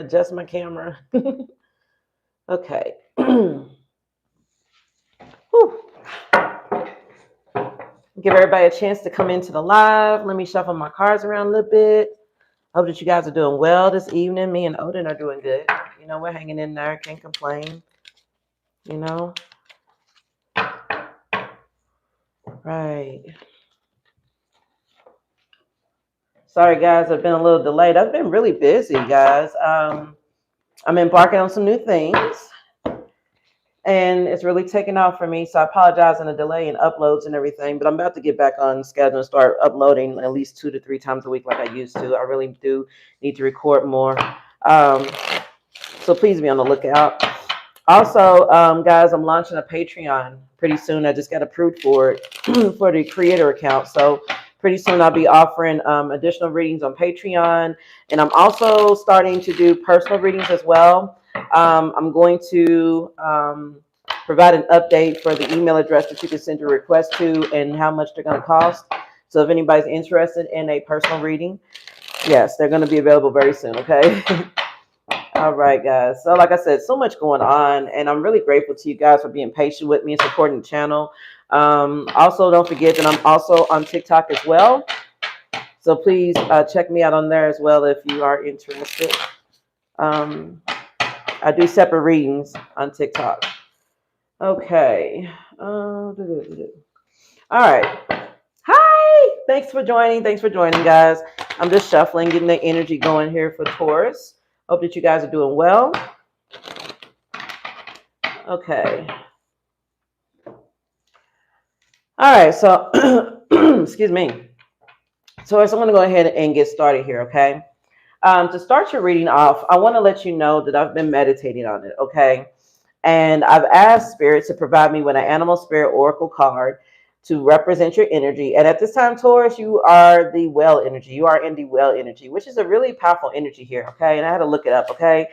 Adjust my camera. Okay. Whew. Give everybody a chance to come into the live. Let me shuffle my cards around a little bit. Hope that you guys are doing well this evening. Me and Odin are doing good. You know, we're hanging in there. Can't complain. You know? Right. Sorry, guys. I've been a little delayed. I've been really busy, guys. I'm embarking on some new things. And it's really taken off for me. So I apologize on the delay in uploads and everything. But I'm about to get back on schedule and start uploading at least 2 to 3 times a week like I used to. I really do need to record more. So please be on the lookout. Also, guys, I'm launching a Patreon pretty soon. I just got approved for it for the creator account. So pretty soon I'll be offering additional readings on Patreon. And I'm also starting to do personal readings as well. I'm going to provide an update for the email address that you can send your request to and how much they're going to cost. So if anybody's interested in a personal reading, yes, they're going to be available very soon, okay? All right, guys. So like I said, so much going on, and I'm really grateful to you guys for being patient with me and supporting the channel. Also, don't forget that I'm also on TikTok as well. So please check me out on there as well if you are interested. I do separate readings on TikTok. Okay. All right. Hi. Thanks for joining. Thanks for joining, guys. I'm just shuffling, getting the energy going here for Taurus. Hope that you guys are doing well. Okay. All right. So, excuse me. Taurus, I'm going to go ahead and get started here, okay? To start your reading off, I want to let you know that I've been meditating on it, okay? And I've asked Spirit to provide me with an animal spirit oracle card to represent your energy. And at this time, Taurus, you are the well energy. You are in the well energy, which is a really powerful energy here, okay? And I had to look it up, okay?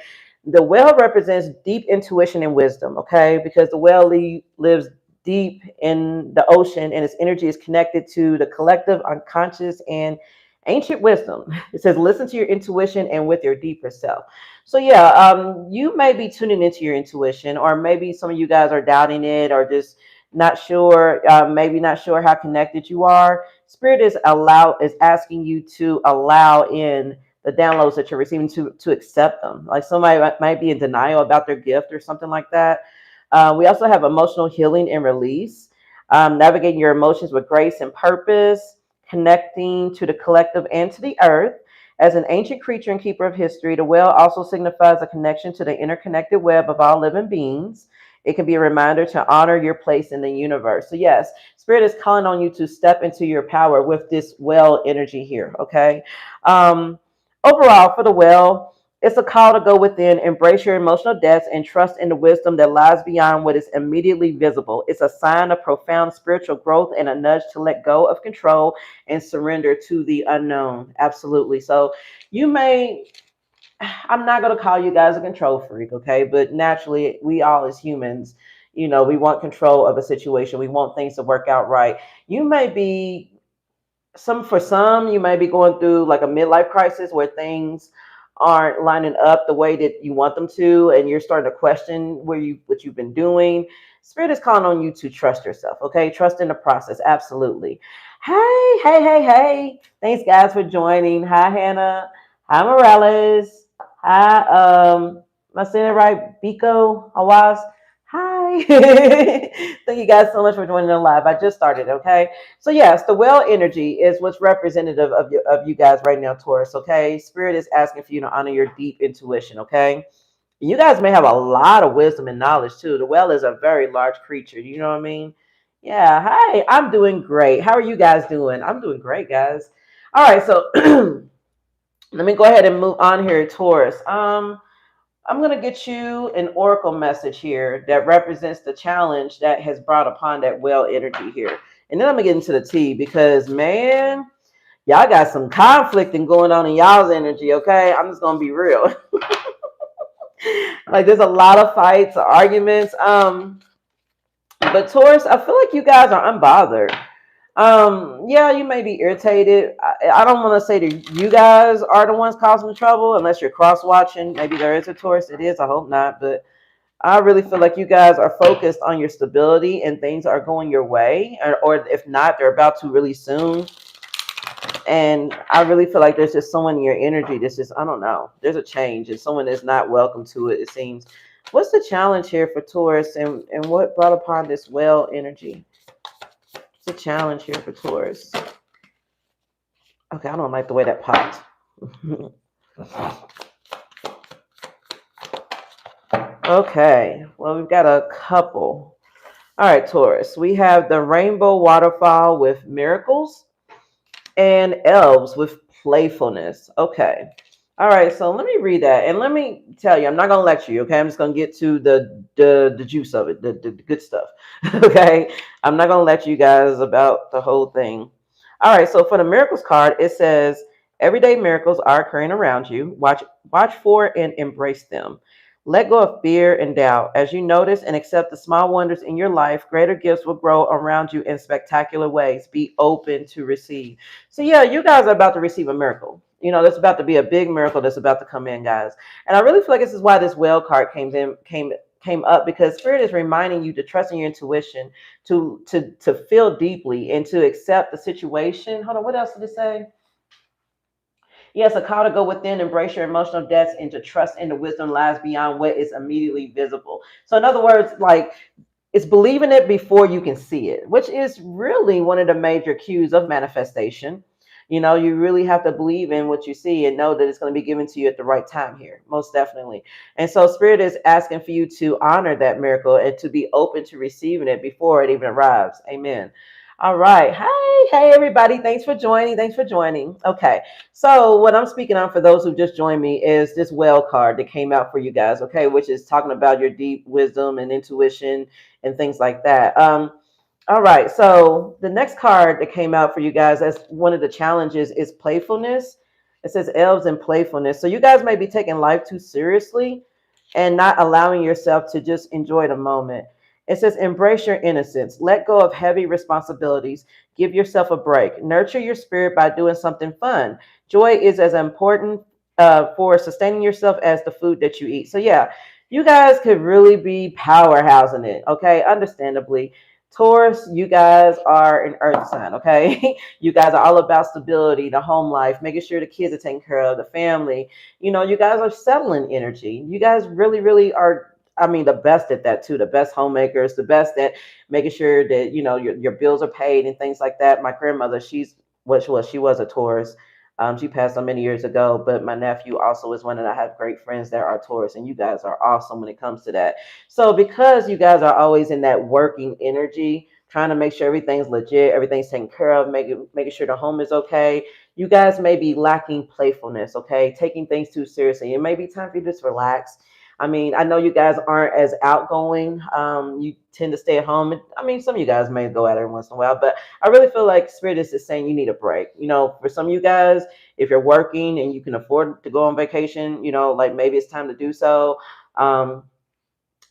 The well represents deep intuition and wisdom, okay? Because the well lives deep in the ocean and its energy is connected to the collective, unconscious, and ancient wisdom. It says, listen to your intuition and with your deeper self. So yeah, you may be tuning into your intuition, or maybe some of you guys are doubting it, or just not sure, maybe not sure how connected you are. Spirit is asking you to allow in the downloads that you're receiving, to accept them. Like somebody might be in denial about their gift or something like that. We also have emotional healing and release, navigating your emotions with grace and purpose, connecting to the collective and to the earth. As an ancient creature and keeper of history, the whale also signifies a connection to the interconnected web of all living beings. It can be a reminder to honor your place in the universe. So yes, Spirit is calling on you to step into your power with this whale energy here, okay? Overall, for the whale, it's a call to go within, embrace your emotional depths, and trust in the wisdom that lies beyond what is immediately visible. It's a sign of profound spiritual growth and a nudge to let go of control and surrender to the unknown. Absolutely. So you may, I'm not going to call you guys a control freak, okay? But naturally, we all as humans, you know, we want control of a situation. We want things to work out right. You may be, for some, you may be going through like a midlife crisis where things aren't lining up the way that you want them to, and you're starting to question what you've been doing. Spirit is calling on you to trust yourself, okay? Trust in the process. Absolutely. Hey. Thanks, guys, for joining. Hi, Hannah. Hi, Morales. Hi, am I saying it right? Biko Hawas. Hi. Thank you guys so much for joining the live. I just started, okay? So yes, the well energy is what's representative of you guys right now, Taurus, okay? Spirit is asking for you to honor your deep intuition, okay? You guys may have a lot of wisdom and knowledge too. The well is a very large creature. You know what I mean? Yeah. Hi, I'm doing great. How are you guys doing? I'm doing great, guys. All right, so let me go ahead and move on here, Taurus. I'm going to get you an oracle message here that represents the challenge that has brought upon that well energy here. And then I'm going to get into the tea because, man, y'all got some conflicting going on in y'all's energy, okay? I'm just going to be real. Like there's a lot of fights, arguments. But Taurus, I feel like you guys are unbothered. Yeah, you may be irritated. I don't want to say that you guys are the ones causing the trouble unless you're cross watching. Maybe there is a Taurus. It is. I hope not. But I really feel like you guys are focused on your stability and things are going your way, or if not, they're about to really soon. And I really feel like there's just someone in your energy that's just, I don't know, there's a change and someone is not welcome to it, it seems. What's the challenge here for Taurus, and what brought upon this well energy? What's the challenge here for Taurus? Okay, I don't like the way that popped. Okay, well, we've got a couple. All right, Taurus, we have the rainbow waterfall with miracles and elves with playfulness. Okay. All right, so let me read that, and let me tell you, I'm not gonna lecture you. Okay, I'm just gonna get to the juice of it, the good stuff. Okay, I'm not gonna lecture you guys about the whole thing. All right, so for the miracles card, it says everyday miracles are occurring around you. Watch for and embrace them. Let go of fear and doubt. As you notice and accept the small wonders in your life, greater gifts will grow around you in spectacular ways. Be open to receive. So yeah, you guys are about to receive a miracle. You know, there's about to be a big miracle that's about to come in, guys. And I really feel like this is why this whale card came up, because spirit is reminding you to trust in your intuition, to feel deeply and to accept the situation. Hold on, what else did it say? Yes, a call to go within, embrace your emotional depths, and to trust in the wisdom lies beyond what is immediately visible. So, in other words, like it's believing it before you can see it, which is really one of the major cues of manifestation. You know, you really have to believe in what you see and know that it's going to be given to you at the right time here, most definitely. And so, Spirit is asking for you to honor that miracle and to be open to receiving it before it even arrives. Amen. All right. Hey, everybody. Thanks for joining. Thanks for joining. Okay. So, what I'm speaking on for those who just joined me is this well card that came out for you guys, okay, which is talking about your deep wisdom and intuition and things like that. All right. So, the next card that came out for you guys as one of the challenges is playfulness. It says elves and playfulness. So, you guys may be taking life too seriously and not allowing yourself to just enjoy the moment. It says, embrace your innocence. Let go of heavy responsibilities. Give yourself a break. Nurture your spirit by doing something fun. Joy is as important for sustaining yourself as the food that you eat. So, yeah, you guys could really be powerhousing it, okay? Understandably. Taurus, you guys are an earth sign, okay? You guys are all about stability, the home life, making sure the kids are taken care of, the family. You know, you guys are settling energy. You guys really, really are, I mean, the best at that too. The best homemakers, the best at making sure that, you know, your bills are paid and things like that. My grandmother, she was a Taurus. She passed on many years ago, but my nephew also is one, and I have great friends that are Taurus, and you guys are awesome when it comes to that. So because you guys are always in that working energy, trying to make sure everything's legit, everything's taken care of, making sure the home is okay, you guys may be lacking playfulness, okay? Taking things too seriously. It may be time for you to just relax. I mean, I know you guys aren't as outgoing. You tend to stay at home. I mean, some of you guys may go out every once in a while, but I really feel like Spirit is just saying you need a break. You know, for some of you guys, if you're working and you can afford to go on vacation, you know, like maybe it's time to do so.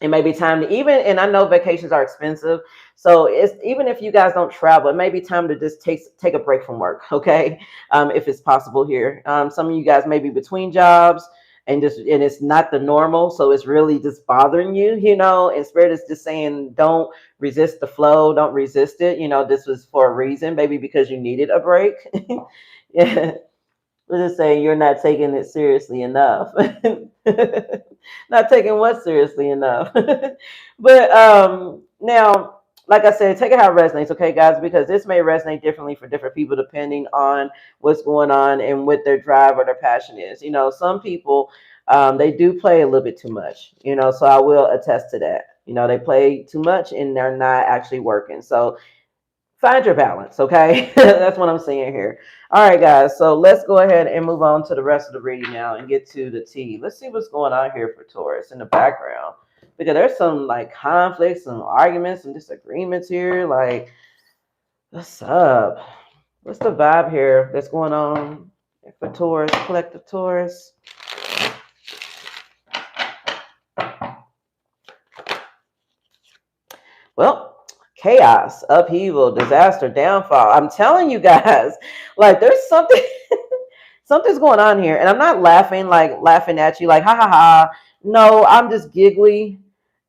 It may be time to even, and I know vacations are expensive, so it's even if you guys don't travel, it may be time to just take a break from work, okay? If it's possible here. Some of you guys may be between jobs and it's not the normal, so it's really just bothering you, you know. And Spirit is just saying, don't resist the flow, don't resist it. You know, this was for a reason, maybe because you needed a break. Yeah. Let's just say you're not taking it seriously enough. Not taking what seriously enough. But now, like I said, take it how it resonates, okay, guys, because this may resonate differently for different people depending on what's going on and what their drive or their passion is. You know, some people they do play a little bit too much, you know, so I will attest to that. You know, they play too much and they're not actually working. So find your balance, okay? That's what I'm saying here. All right, guys, so let's go ahead and move on to the rest of the reading now and get to the tea. Let's see what's going on here for Taurus in the background, because there's some like conflicts and arguments and disagreements here. Like, what's up? What's the vibe here that's going on for Taurus, collective Taurus? Well, chaos, upheaval, disaster, downfall. I'm telling you guys, like there's something something's going on here. And I'm not laughing, like laughing at you, like ha ha ha. No, I'm just giggly.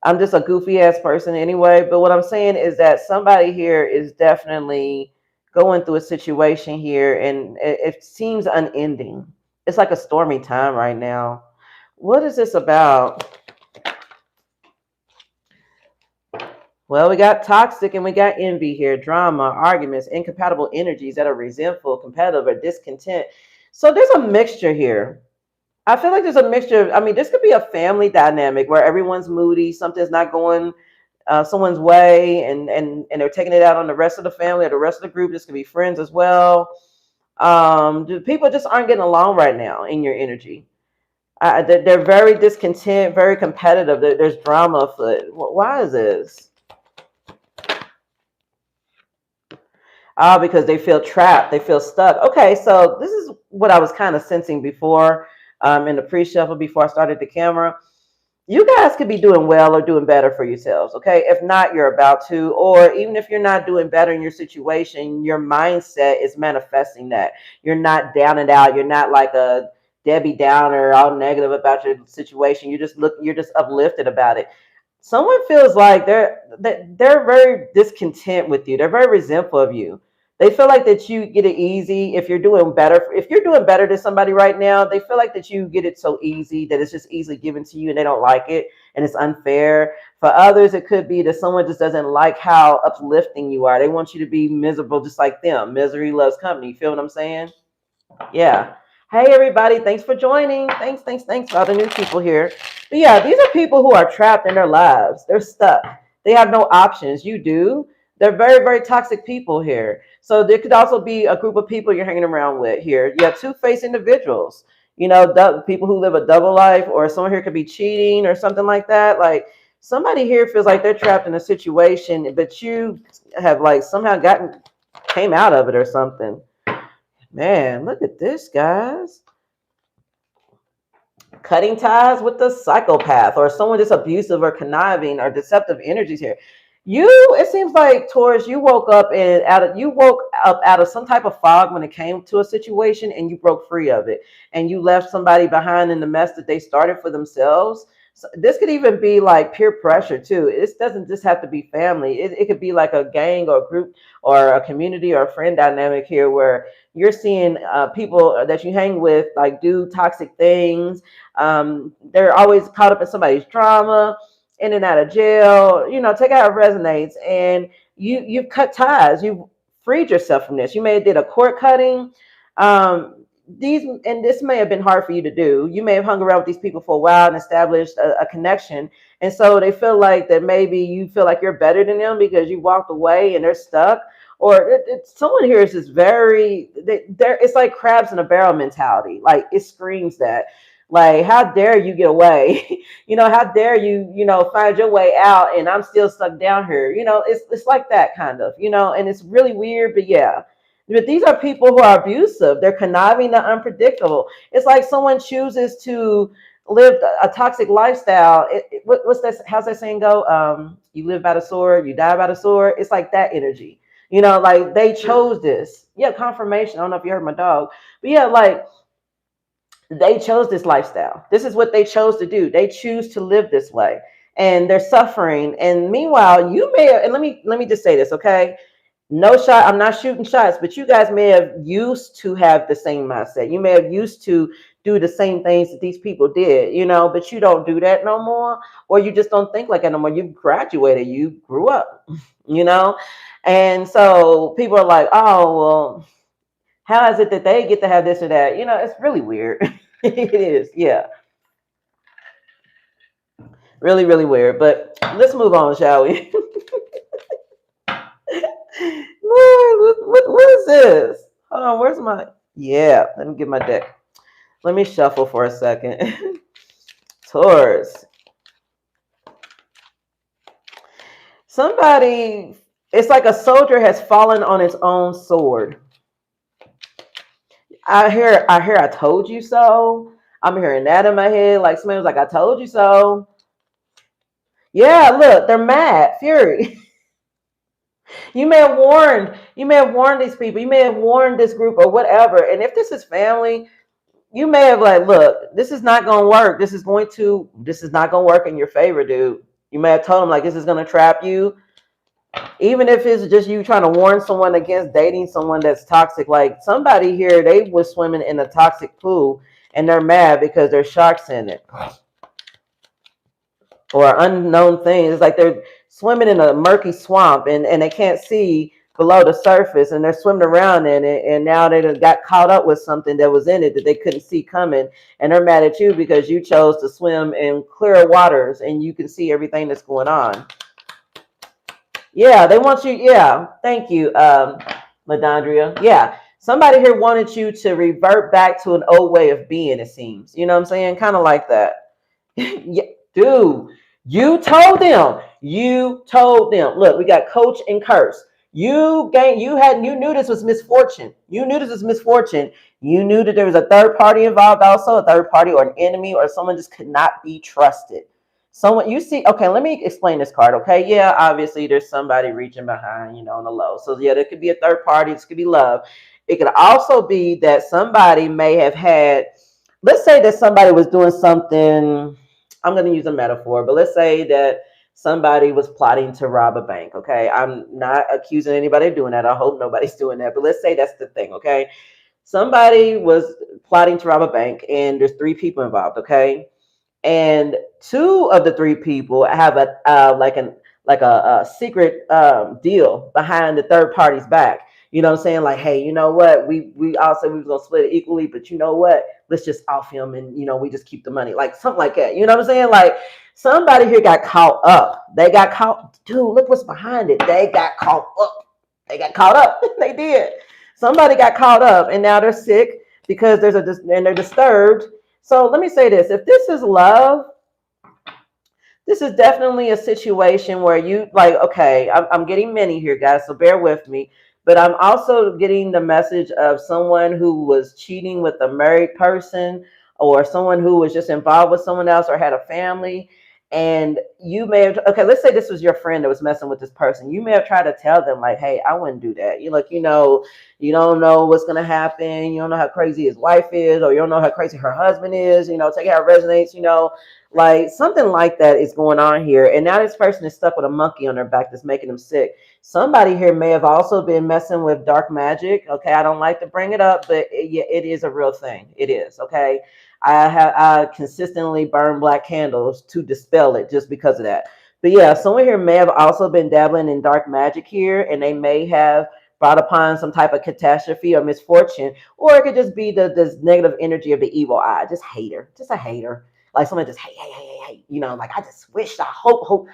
I'm just a goofy ass person anyway. But what I'm saying is that somebody here is definitely going through a situation here, and it seems unending. It's like a stormy time right now. What is this about? Well, we got toxic and we got envy here, drama, arguments, incompatible energies that are resentful, competitive, or discontent. So there's a mixture here. I feel like there's a mixture. I mean, this could be a family dynamic where everyone's moody, something's not going someone's way, and they're taking it out on the rest of the family or the rest of the group. This could be friends as well. People just aren't getting along right now in your energy. They're very discontent, very competitive. There's drama afoot. Why is this? Because they feel trapped, they feel stuck. Okay, so this is what I was kind of sensing before, in the pre-shuffle before I started the camera. You guys could be doing well or doing better for yourselves, okay? If not, you're about to, or even if you're not doing better in your situation, your mindset is manifesting that. You're not down and out. You're not like a Debbie Downer, all negative about your situation. You're just uplifted about it. Someone feels like they're very discontent with you. They're very resentful of you. They feel like that you get it easy if you're doing better. If you're doing better than somebody right now, they feel like that you get it so easy that it's just easily given to you and they don't like it and it's unfair. For others, it could be that someone just doesn't like how uplifting you are. They want you to be miserable just like them. Misery loves company. You feel what I'm saying? Yeah. Hey, everybody. Thanks for joining. Thanks for all the new people here. But yeah, these are people who are trapped in their lives. They're stuck. They have no options. You do. They're very, very toxic people here. So there could also be a group of people you're hanging around with here. You have two-faced individuals, people who live a double life, or someone here could be cheating or something like that. Like somebody here feels like they're trapped in a situation, but you have like somehow came out of it or something. Man, look at this, guys. Cutting ties with the psychopath or someone just abusive or conniving or deceptive energies here. It seems like Taurus, you woke up out of some type of fog when it came to a situation and you broke free of it and you left somebody behind in the mess that they started for themselves. So this could even be like peer pressure too. It doesn't just have to be family. It could be like a gang or a group or a community or a friend dynamic here where you're seeing people that you hang with like do toxic things. They're always caught up in somebody's drama, in and out of jail. Take out resonates, and you've cut ties. You've freed yourself from this. You may have did a cord cutting. This may have been hard for you to do. You may have hung around with these people for a while and established a connection, and so they feel like that maybe you feel like you're better than them because you walked away and they're stuck. Or someone here is just it's like crabs in a barrel mentality. Like it screams that. Like, how dare you get away? How dare you, find your way out and I'm still stuck down here. It's like that kind of, and it's really weird, but yeah. But these are people who are abusive. They're conniving, they're unpredictable. It's like someone chooses to live a toxic lifestyle. What's that? How's that saying go? You live by the sword, you die by the sword. It's like that energy. Like they chose this. Yeah, confirmation. I don't know if you heard my dog, but yeah, like they chose this lifestyle. This is what they chose to do. They choose to live this way, and they're suffering. And meanwhile, you may have, and let me just say this, okay? No shot. I'm not shooting shots, but you guys may have used to have the same mindset. You may have used to do the same things that these people did, but you don't do that no more, or you just don't think like that no more. You've graduated. You grew up, and so people are like, oh, well, how is it that they get to have this or that? It's really weird. It is, yeah. Really, really weird. But let's move on, shall we? Lord, what is this? Hold on, where's my... Yeah, let me get my deck. Let me shuffle for a second. Taurus. Somebody... It's like a soldier has fallen on its own sword. I hear I told you so. I'm hearing that in my head. Like somebody was like, I told you so. Yeah, look, they're mad, fury. You may have warned these people, you may have warned this group or whatever. And if this is family, you may have like, look, this is not gonna work. This is not gonna work in your favor, dude. You may have told them like this is gonna trap you. Even if it's just you trying to warn someone against dating someone that's toxic, like somebody here, they was swimming in a toxic pool and they're mad because there's sharks in it or unknown things. It's like they're swimming in a murky swamp and they can't see below the surface and they're swimming around in it, and now they got caught up with something that was in it that they couldn't see coming, and they're mad at you because you chose to swim in clear waters and you can see everything that's going on. Yeah, they want you. Yeah, thank you, Ladondria. Yeah, somebody here wanted you to revert back to an old way of being. It seems. You know what I'm saying? Kind of like that. Yeah, dude. You told them. You told them. Look, we got coach and curse. You knew this was misfortune. You knew this was misfortune. You knew that there was a third party involved, also a third party or an enemy or someone just could not be trusted. Someone you see, okay, let me explain this card, okay? Yeah, obviously there's somebody reaching behind, on the low. So yeah, there could be a third party, this could be love. It could also be that somebody may have had, let's say that somebody was doing something, I'm going to use a metaphor, but let's say that somebody was plotting to rob a bank, okay? I'm not accusing anybody of doing that. I hope nobody's doing that, but let's say that's the thing, okay? Somebody was plotting to rob a bank and there's 3 people involved, okay? And 2 of the 3 people have a secret deal behind the third party's back. You know what I'm saying? Like, hey, you know what? We all said we was gonna split it equally, but you know what? Let's just off him and we just keep the money. Like something like that. You know what I'm saying? Like somebody here got caught up. They got caught. Dude, look what's behind it. They got caught up. They got caught up. They did. Somebody got caught up and now they're sick because and they're disturbed. So let me say this. If this is love, this is definitely a situation where you like, okay, I'm getting many here, guys, so bear with me. But I'm also getting the message of someone who was cheating with a married person or someone who was just involved with someone else or had a family. And you may have, okay, let's say this was your friend that was messing with this person. You may have tried to tell them like, hey, I wouldn't do that. You don't know what's going to happen. You don't know how crazy his wife is, or you don't know how crazy her husband is, take how it resonates, like something like that is going on here. And now this person is stuck with a monkey on their back that's making them sick. Somebody here may have also been messing with dark magic. Okay, I don't like to bring it up, but it is a real thing. It is, okay? I consistently burn black candles to dispel it just because of that. But yeah, someone here may have also been dabbling in dark magic here, and they may have brought upon some type of catastrophe or misfortune, or it could just be this negative energy of the evil eye, just a hater. Like someone just hey, like I just wish, I hope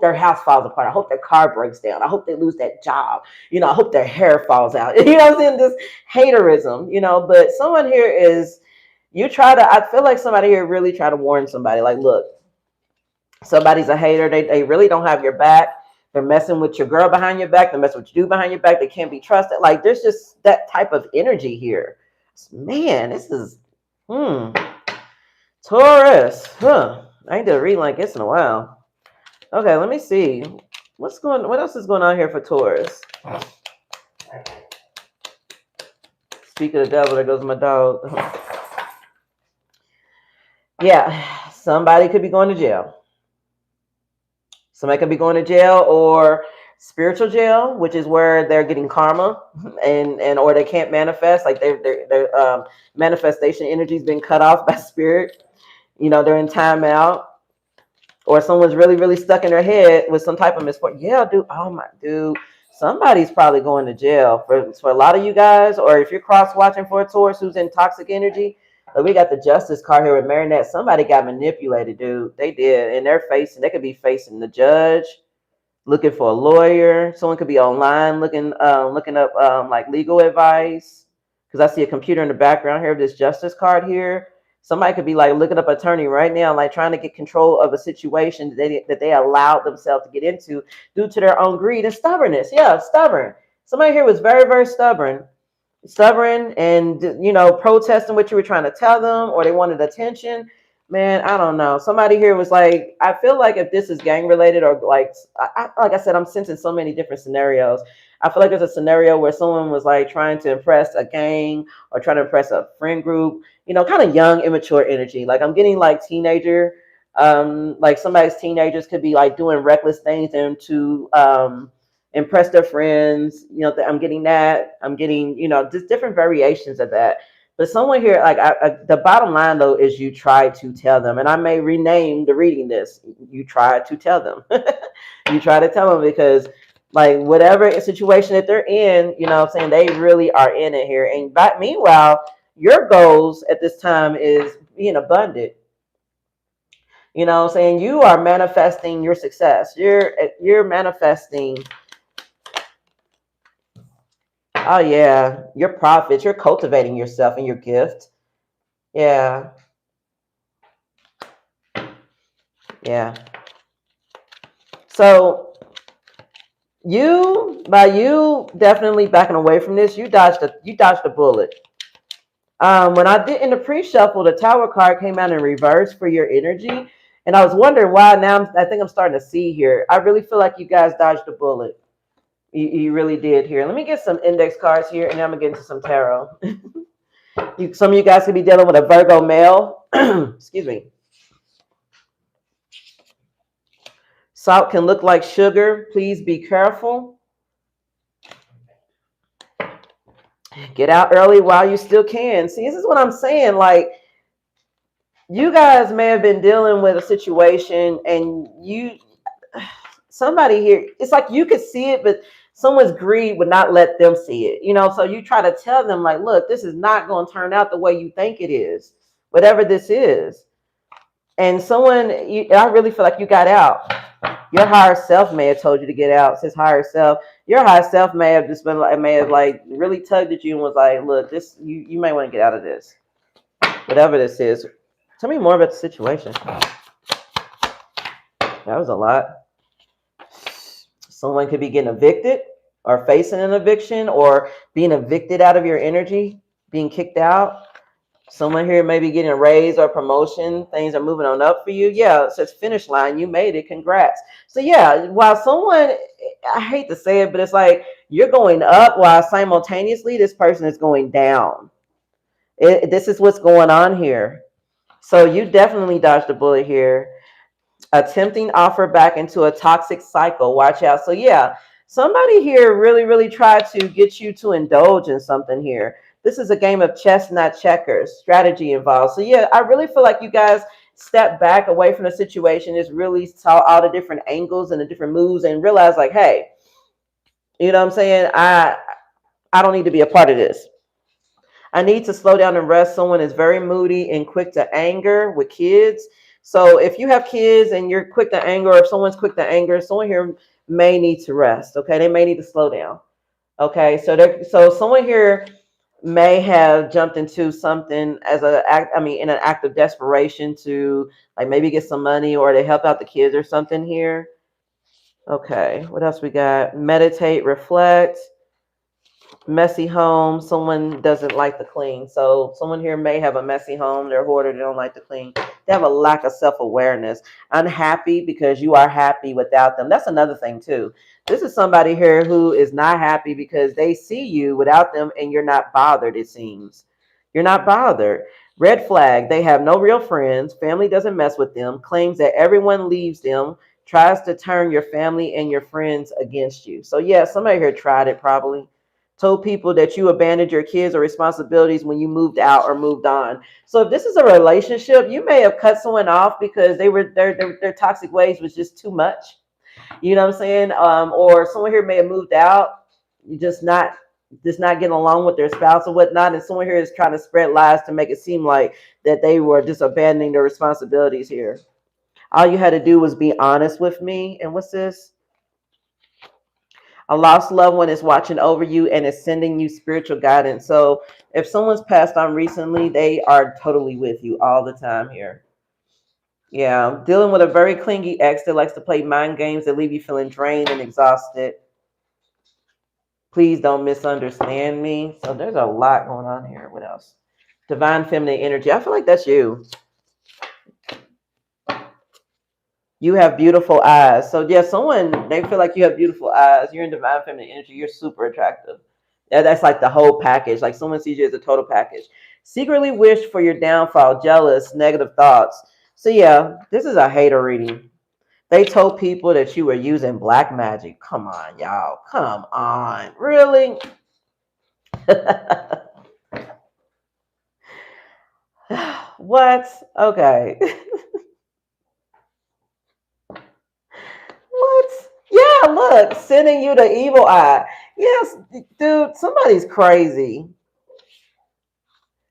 their house falls apart. I hope their car breaks down. I hope they lose that job. I hope their hair falls out. You know what I'm saying? This haterism, but someone here is, I feel like somebody here really try to warn somebody, like, look, somebody's a hater. They really don't have your back. They're messing with your girl behind your back. They're messing with you behind your back. They can't be trusted. Like there's just that type of energy here. Man, this is, Taurus. I ain't did a reading like this in a while. Okay, let me see. What else is going on here for Taurus? Speak of the devil, there goes my dog. Yeah, somebody could be going to jail. Somebody could be going to jail or spiritual jail, which is where they're getting karma and or they can't manifest. Like their manifestation energy has been cut off by spirit. They're in timeout, or someone's really, really stuck in their head with some type of misfortune. Yeah, dude. Oh my dude. Somebody's probably going to jail for a lot of you guys, or if you're cross watching for a Taurus who's in toxic energy. We got the Justice card here with Marinette. Somebody got manipulated, dude. They did. And they could be facing the judge, looking for a lawyer. Someone could be online looking up like legal advice. Because I see a computer in the background here of this Justice card here. Somebody could be like looking up attorney right now, like trying to get control of a situation that they allowed themselves to get into due to their own greed and stubbornness. Yeah, stubborn. Somebody here was very, very stubborn and protesting what you were trying to tell them, or they wanted attention. Man, I don't know. Somebody here was like, I feel like if this is gang related or like, like I said, I'm sensing so many different scenarios. I feel like there's a scenario where someone was like trying to impress a gang or trying to impress a friend group, kind of young, immature energy. Like I'm getting like teenager, like somebody's teenagers could be like doing reckless things and to impress their friends. I'm getting that. I'm getting, just different variations of that. But someone here, like the bottom line though, is you try to tell them, and I may rename the reading this. You try to tell them. You try to tell them because, like, whatever situation that they're in, what I'm saying, they really are in it here. And but meanwhile, your goals at this time is being abundant. What I'm saying, you are manifesting your success. You're manifesting. Oh yeah, your profits. You're cultivating yourself and your gift. Yeah, yeah. So by you definitely backing away from this, you dodged a bullet. When I did in the pre-shuffle, the Tower card came out in reverse for your energy, and I was wondering why. Now I think I'm starting to see here. I really feel like you guys dodged a bullet. You really did here. Let me get some index cards here, and then I'm gonna get into some tarot. Some of you guys could be dealing with a Virgo male. Excuse me. Salt can look like sugar. Please be careful. Get out early while you still can. See, this is what I'm saying. Like, you guys may have been dealing with a situation and somebody here, it's like you could see it, but someone's greed would not let them see it. So you try to tell them, like, look, this is not going to turn out the way you think it is, whatever this is. And I really feel like you got out. Your higher self may have told you to get out. It says higher self. Your higher self may have just been like, may have like really tugged at you and was like, look, this, you may want to get out of this, whatever this is. Tell me more about the situation. That was a lot. Someone could be getting evicted or facing an eviction or being evicted out of your energy, being kicked out. Someone here may be getting a raise or promotion. Things are moving on up for you. Yeah, it says finish line. You made it. Congrats. So yeah, while someone, I hate to say it, but it's like you're going up while simultaneously this person is going down. This is what's going on here. So you definitely dodged a bullet here. Attempting offer back into a toxic cycle. Watch out. So yeah, somebody here really, really tried to get you to indulge in something here. This is a game of chess, not checkers. Strategy involved. So yeah, I really feel like you guys step back away from the situation, just really saw all the different angles and the different moves and realized like, hey, you know what I'm saying? I don't need to be a part of this. I need to slow down and rest. Someone is very moody and quick to anger with kids. So if you have kids and you're quick to anger, or if someone's quick to anger, someone here may need to rest. Okay, they may need to slow down. Okay, so someone here may have jumped into something as in an act of desperation to like maybe get some money or to help out the kids or something here. Okay, what else we got? Meditate, reflect. Messy home. Someone doesn't like to clean. So someone here may have a messy home. They're a hoarder. They don't like to clean. They have a lack of self-awareness. Unhappy because you are happy without them. That's another thing too. This is somebody here who is not happy because they see you without them and you're not bothered, it seems. You're not bothered. Red flag. They have no real friends. Family doesn't mess with them. Claims that everyone leaves them. Tries to turn your family and your friends against you. So yeah, somebody here tried it probably. Told people that you abandoned your kids or responsibilities when you moved out or moved on. So if this is a relationship, you may have cut someone off because their toxic ways was just too much. You know what I'm saying? Or someone here may have moved out, you just not getting along with their spouse or whatnot, and someone here is trying to spread lies to make it seem like that they were just abandoning their responsibilities here. All you had to do was be honest with me. And what's this? A lost loved one is watching over you and is sending you spiritual guidance. So if someone's passed on recently, they are totally with you all the time here. Yeah, dealing with a very clingy ex that likes to play mind games that leave you feeling drained and exhausted. Please don't misunderstand me. So there's a lot going on here. What else? Divine feminine energy. I feel like that's you. You have beautiful eyes. So yeah, someone, they feel like you have beautiful eyes. You're in divine feminine energy. You're super attractive. Yeah, that's like the whole package. Like someone sees you as a total package. Secretly wish for your downfall, jealous, negative thoughts. So yeah, this is a hater reading. They told people that you were using black magic. Come on, y'all. Come on. Really? What? Okay. What? Yeah, look, sending you the evil eye. Yes, dude, somebody's crazy.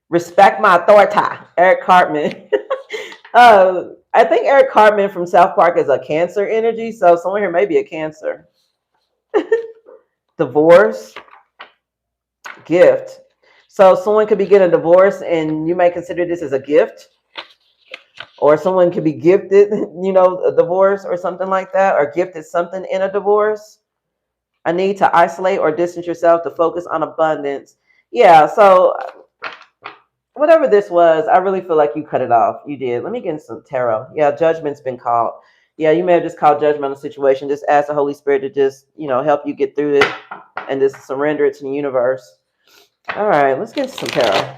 Respect my authority. Eric Cartman. I think Eric Cartman from South Park is a Cancer energy, so someone here may be a Cancer. Divorce, gift. So someone could be getting a divorce, and you may consider this as a gift, or someone could be gifted, a divorce or something like that, or gifted something in a divorce. A need to isolate or distance yourself to focus on abundance. Yeah, so whatever this was, I really feel like you cut it off. You did. Let me get in some tarot. Yeah, judgment's been called. Yeah, you may have just called judgment on the situation. Just ask the Holy Spirit to just, help you get through it and just surrender it to the universe. All right, let's get some tarot.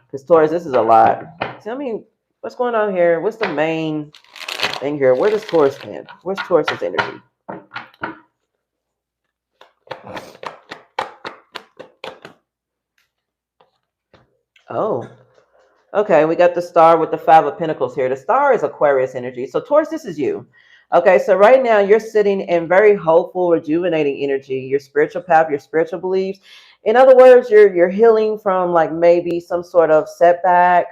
Because Taurus, this is a lot. Tell me what's going on here. What's the main thing here? Where does Taurus stand? Where's Taurus's energy? Oh, okay. We got the star with the 5 of Pentacles here. The star is Aquarius energy. So Taurus, this is you. Okay, so right now you're sitting in very hopeful, rejuvenating energy, your spiritual path, your spiritual beliefs. In other words, you're healing from like maybe some sort of setback.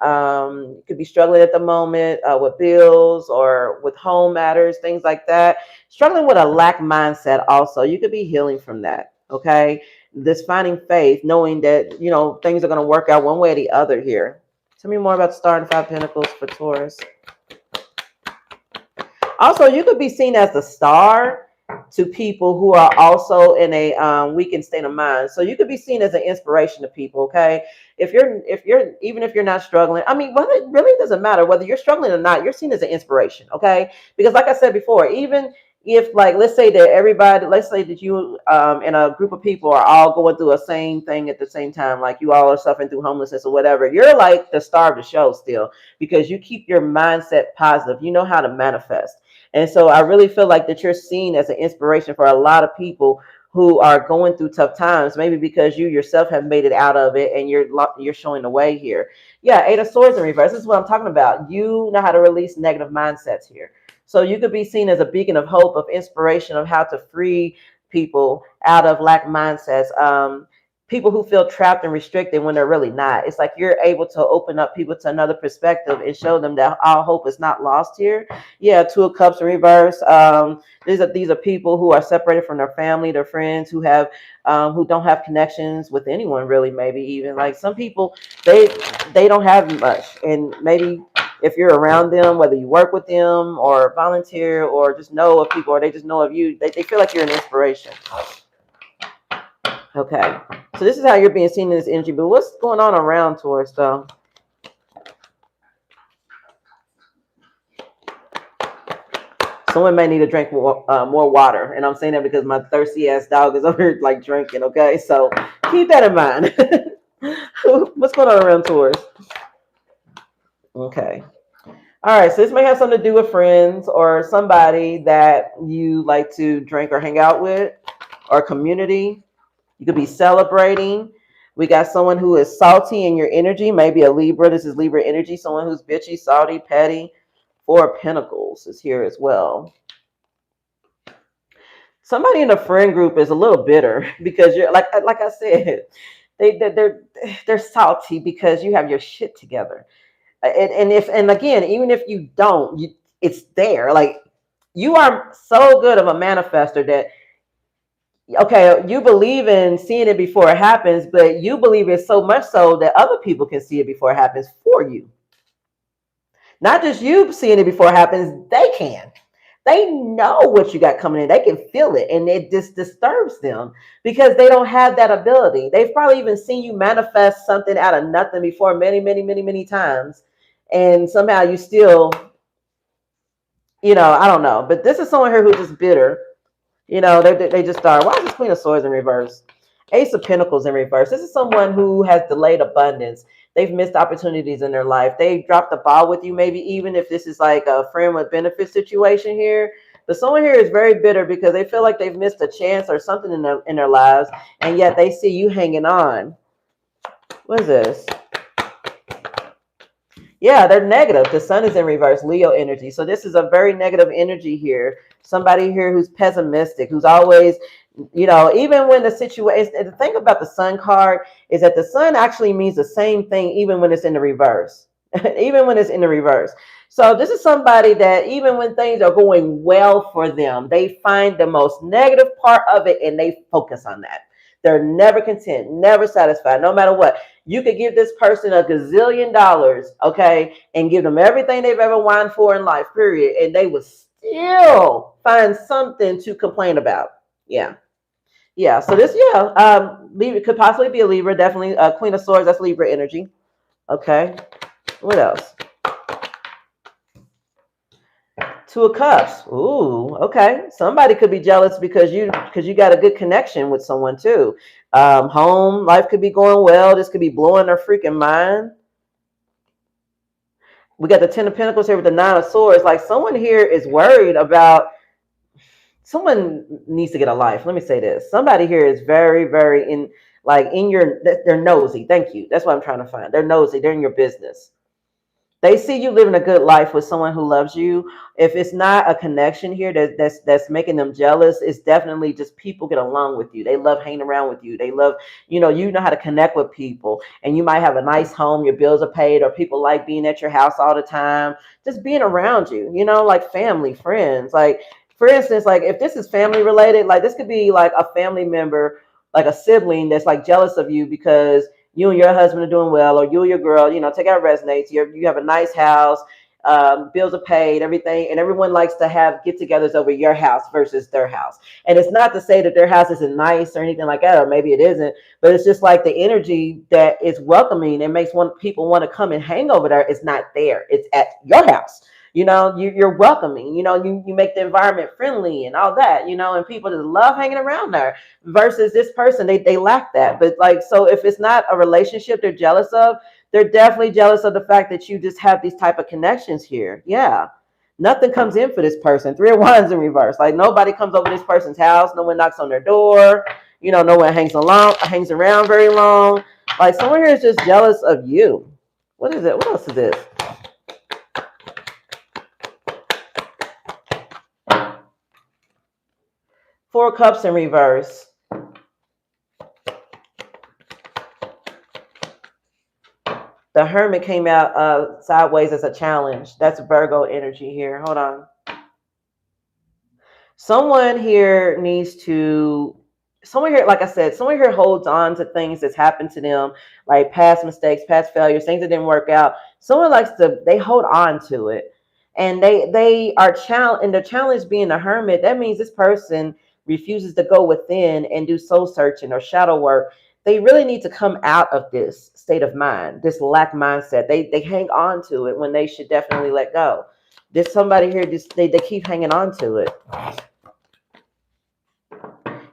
You could be struggling at the moment with bills or with home matters, things like that. Struggling with a lack mindset also. You could be healing from that. Okay, this finding faith, knowing that things are going to work out one way or the other here. Tell me more about the star and 5 Pentacles for Taurus. Also, you could be seen as the star to people who are also in a weakened state of mind. So you could be seen as an inspiration to people. Okay, if you're even if you're not struggling, I mean, well, it really doesn't matter whether you're struggling or not. You're seen as an inspiration. Okay, because like I said before, even if like let's say that you and a group of people are all going through a same thing at the same time, like you all are suffering through homelessness or whatever, you're like the star of the show still because you keep your mindset positive. You know how to manifest. And so I really feel like that you're seen as an inspiration for a lot of people who are going through tough times, maybe because you yourself have made it out of it and you're showing the way here. Yeah, 8 of Swords in reverse. This is what I'm talking about. You know how to release negative mindsets here. So you could be seen as a beacon of hope, of inspiration, of how to free people out of lack mindsets. People who feel trapped and restricted when they're really not. It's like you're able to open up people to another perspective and show them that all hope is not lost here. Yeah, 2 of Cups in reverse. These are people who are separated from their family, their friends, who don't have connections with anyone really. Maybe even like some people, they don't have much, and maybe if you're around them, whether you work with them or volunteer or just know of people or they just know of you, they feel like you're an inspiration. Okay, so this is how you're being seen in this energy. But what's going on around Taurus, though? Someone may need to drink more water, and I'm saying that because my thirsty ass dog is over here like drinking. Okay, so keep that in mind. What's going on around Taurus? Okay. All right, so this may have something to do with friends or somebody that you like to drink or hang out with, or community. You could be celebrating. We got someone who is salty in your energy, maybe a Libra. This is Libra energy. Someone who's bitchy, salty, petty. 4 of Pentacles is here as well. Somebody in the friend group is a little bitter because you're like I said, they're salty because you have your shit together. And again, even if you don't, it's there. Like you are so good of a manifester that okay, you believe in seeing it before it happens, but you believe it so much so that other people can see it before it happens for you. Not just you seeing it before it happens, they can. They know what you got coming in. They can feel it, and it just disturbs them because they don't have that ability. They've probably even seen you manifest something out of nothing before many, many, many, many times, and somehow you still I don't know. But this is someone here who's just bitter. They just start. Why is this Queen of Swords in reverse? Ace of Pentacles in reverse. This is someone who has delayed abundance. They've missed opportunities in their life. They dropped the ball with you, maybe even if this is like a friend with benefit situation here. But someone here is very bitter because they feel like they've missed a chance or something in their lives, and yet they see you hanging on. What is this? Yeah, they're negative. The sun is in reverse, Leo energy. So this is a very negative energy here. Somebody here who's pessimistic, who's always, even when the situation, the thing about the sun card is that the sun actually means the same thing even when it's in the reverse, even when it's in the reverse. So this is somebody that even when things are going well for them, they find the most negative part of it and they focus on that. They're never content, never satisfied, no matter what. You could give this person a gazillion dollars, okay, and give them everything they've ever wanted for in life, period, and they would still find something to complain about. Yeah. Yeah. So this, Libra could possibly be a Libra, definitely Queen of Swords, that's Libra energy. Okay. What else? Two of Cups. Ooh, okay. Somebody could be jealous because you got a good connection with someone too. Home life could be going well. This could be blowing their freaking mind. We got the Ten of Pentacles here with the Nine of Swords. Like someone here is worried about. Someone needs to get a life. Let me say this. Somebody here is very, very they're nosy. Thank you. That's what I'm trying to find. They're nosy. They're in your business. They see you living a good life with someone who loves you. If it's not a connection here that's making them jealous, it's definitely just people get along with you. They love hanging around with you. They love, you know how to connect with people. And you might have a nice home, your bills are paid, or people like being at your house all the time, just being around you, like family, friends. Like, for instance, like if this is family related, like this could be like a family member, like a sibling that's like jealous of you because you and your husband are doing well, or you and your girl, take out resonates. You have a nice house, bills are paid, everything, and everyone likes to have get-togethers over your house versus their house. And it's not to say that their house isn't nice or anything like that, or maybe it isn't, but it's just like the energy that is welcoming and makes people want to come and hang over there is not there. It's at your house. You're welcoming, you make the environment friendly and all that, and people just love hanging around there versus this person, they lack that. But like, so if it's not a relationship they're jealous of, they're definitely jealous of the fact that you just have these type of connections here. Yeah. Nothing comes in for this person. Three of Wands in reverse. Like nobody comes over this person's house. No one knocks on their door. No one hangs around very long. Like someone here is just jealous of you. What is it? What else is this? Four of Cups in reverse. The Hermit came out sideways as a challenge. That's Virgo energy here. Hold on. Someone here, like I said, someone here holds on to things that's happened to them, like past mistakes, past failures, things that didn't work out. Someone they hold on to it. And they are challenged, and the challenge being a hermit, that means this person refuses to go within and do soul searching or shadow work. They really need to come out of this state of mind, this lack mindset. They hang on to it when they should definitely let go. There's somebody here, they keep hanging on to it.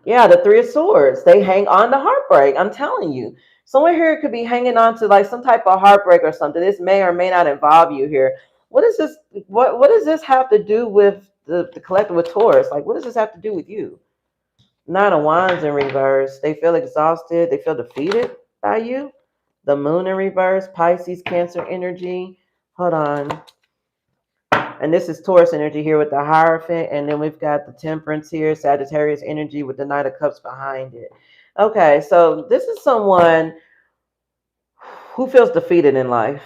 Yeah, the Three of Swords. They hang on to heartbreak. I'm telling you. Someone here could be hanging on to like some type of heartbreak or something. This may or may not involve you here. What is this? What does this have to do with the collective with Taurus? Like, what does this have to do with you? Nine of Wands in reverse. They feel exhausted. They feel defeated by you. The Moon in reverse. Pisces, Cancer energy. Hold on. And this is Taurus energy here with the Hierophant. And then we've got the Temperance here. Sagittarius energy with the Knight of Cups behind it. Okay, so this is someone who feels defeated in life.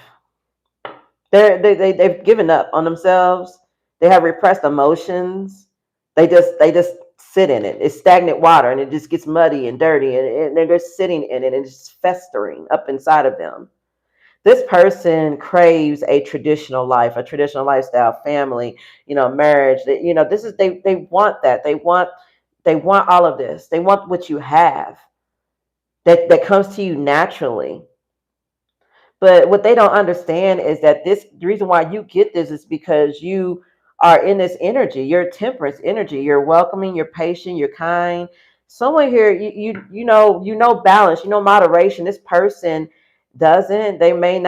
They've given up on themselves. They have repressed emotions. They just sit in it. It's stagnant water, and it just gets muddy and dirty, and they're just sitting in it, and it's festering up inside of them. This person craves a traditional life, a traditional lifestyle, family, marriage. This is they want that. They want all of this. They want what you have. That comes to you naturally. But what they don't understand is that the reason why you get this is because you are in this energy. Your temperance energy. You're welcoming, you're patient, you're kind. Someone here, you know balance, you know moderation. This person doesn't. They may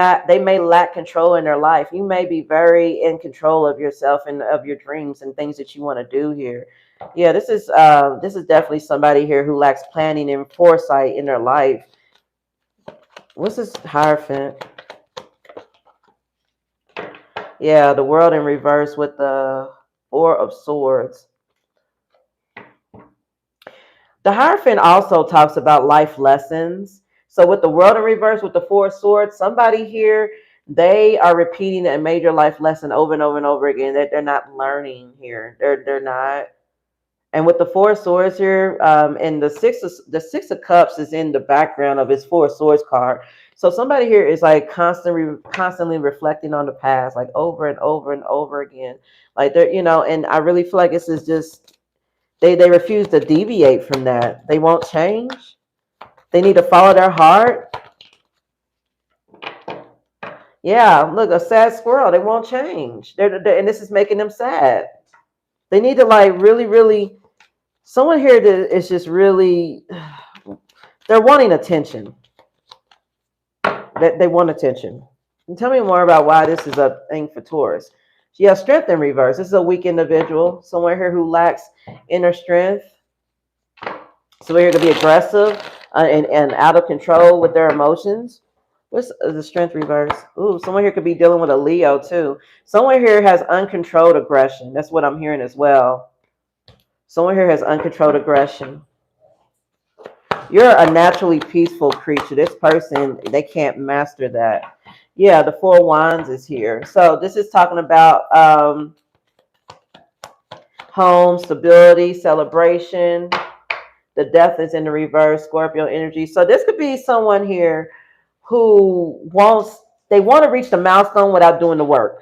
lack control in their life. You may be very in control of yourself and of your dreams and things that you want to do here. Yeah, this is definitely somebody here who lacks planning and foresight in their life. What's this Hierophant? Yeah, the world in reverse with the Four of Swords. The Hierophant also talks about life lessons. So with the world in reverse with the Four of Swords, somebody here, they are repeating a major life lesson over and over and over again that they're not learning here. They're not. And with the Four of Swords here, and the Six of Cups is in the background of his Four of Swords card. So somebody here is like constantly reflecting on the past, like over and over and over again. Like they're, and I really feel like this is just they refuse to deviate from that. They won't change. They need to follow their heart. Yeah, look, a sad squirrel. They won't change. And this is making them sad. They need to like really, really. Someone here that is just really. They're wanting attention. They want attention. And tell me more about why this is a thing for Taurus. You have strength in reverse. This is a weak individual. Someone here who lacks inner strength. So we're here to be aggressive and out of control with their emotions. What's the strength reverse? Ooh, someone here could be dealing with a Leo too. Someone here has uncontrolled aggression. That's what I'm hearing as well. Someone here has uncontrolled aggression. You're a naturally peaceful creature. This person, they can't master that. Yeah, the Four of Wands is here. So this is talking about home, stability, celebration. The Death is in the reverse, Scorpio energy. So this could be someone here who want to reach the milestone without doing the work.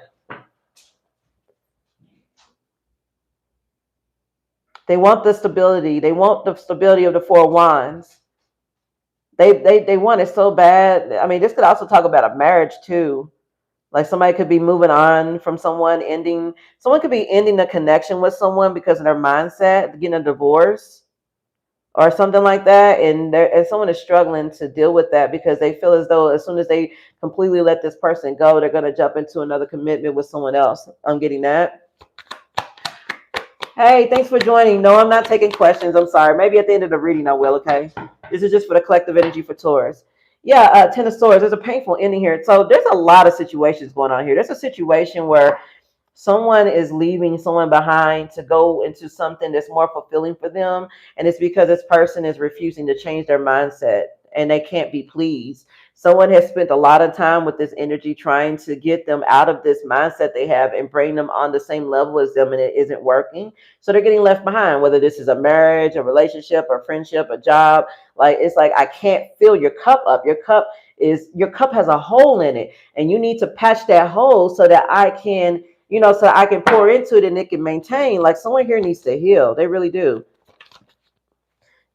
They want the stability. They want the stability of the Four of Wands. They want it so bad. I mean, this could also talk about a marriage too. Like somebody could be moving on from someone, someone could be ending a connection with someone because of their mindset, getting a divorce or something like that. And someone is struggling to deal with that because they feel as though as soon as they completely let this person go, they're going to jump into another commitment with someone else. I'm getting that. Hey, thanks for joining. No, I'm not taking questions. I'm sorry. Maybe at the end of the reading I will, okay? This is just for the collective energy for Taurus. Yeah, Ten of Swords. There's a painful ending here. So there's a lot of situations going on here. There's a situation where someone is leaving someone behind to go into something that's more fulfilling for them. And it's because this person is refusing to change their mindset and they can't be pleased. Someone has spent a lot of time with this energy trying to get them out of this mindset they have and bring them on the same level as them, and it isn't working. So they're getting left behind, whether this is a marriage, a relationship, a friendship, a job. Like it's like I can't fill your cup up. Your cup has a hole in it, and you need to patch that hole so that I can, so I can pour into it and it can maintain. Like someone here needs to heal. They really do.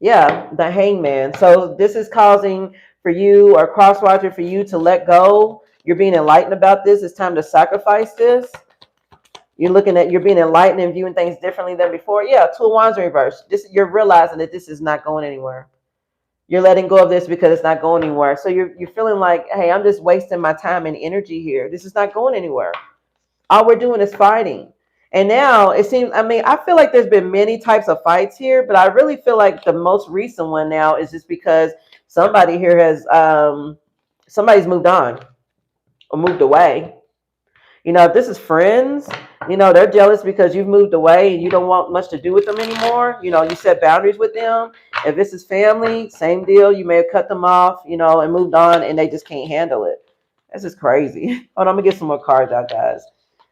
Yeah, the Hangman. So this is causing for you or cross-watcher for you to let go. You're being enlightened about this. It's time to sacrifice this. You're being enlightened and viewing things differently than before. Yeah, Two of Wands in reverse. You're realizing that this is not going anywhere. You're letting go of this because it's not going anywhere. So you're feeling like, hey, I'm just wasting my time and energy here. This is not going anywhere. All we're doing is fighting. And now it seems, I feel like there's been many types of fights here, but I really feel like the most recent one now is just because somebody here somebody's moved on or moved away. If this is friends, they're jealous because you've moved away and you don't want much to do with them anymore. You set boundaries with them. If this is family, same deal. You may have cut them off, and moved on and they just can't handle it. This is crazy. Hold on, I'm going to get some more cards out, guys.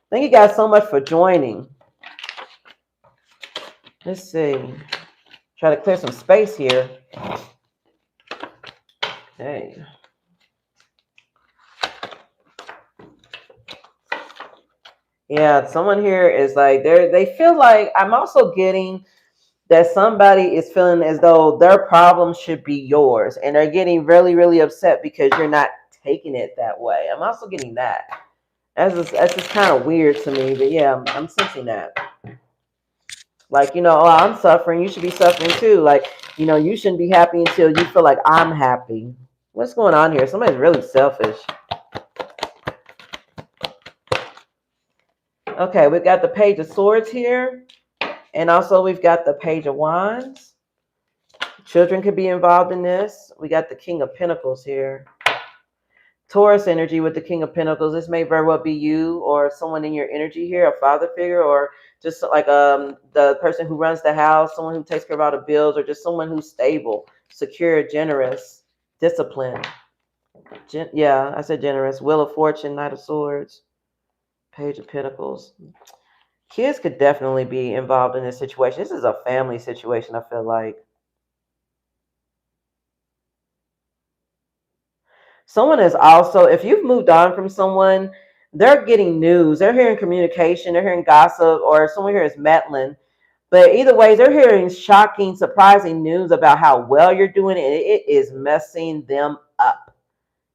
Thank you guys so much for joining. Let's see. Try to clear some space here. Okay. Yeah, someone here is like, they feel like, I'm also getting that somebody is feeling as though their problem should be yours. And they're getting really, really upset because you're not taking it that way. I'm also getting that. That's just kind of weird to me, but yeah, I'm sensing that. Like, oh, I'm suffering. You should be suffering too. Like, you shouldn't be happy until you feel like I'm happy. What's going on here? Somebody's really selfish. Okay, we've got the Page of Swords here. And also we've got the Page of Wands. Children could be involved in this. We got the King of Pentacles here. Taurus energy with the King of Pentacles. This may very well be you or someone in your energy here, a father figure, or just like the person who runs the house, someone who takes care of all the bills, or just someone who's stable, secure, generous, disciplined. Yeah, I said generous. Wheel of Fortune, Knight of Swords, Page of Pentacles. Kids could definitely be involved in this situation. This is a family situation, I feel like. Someone is also, if you've moved on from someone, they're getting news. They're hearing communication. They're hearing gossip, or someone here is meddling. But either way, they're hearing shocking, surprising news about how well you're doing, and it is messing them up.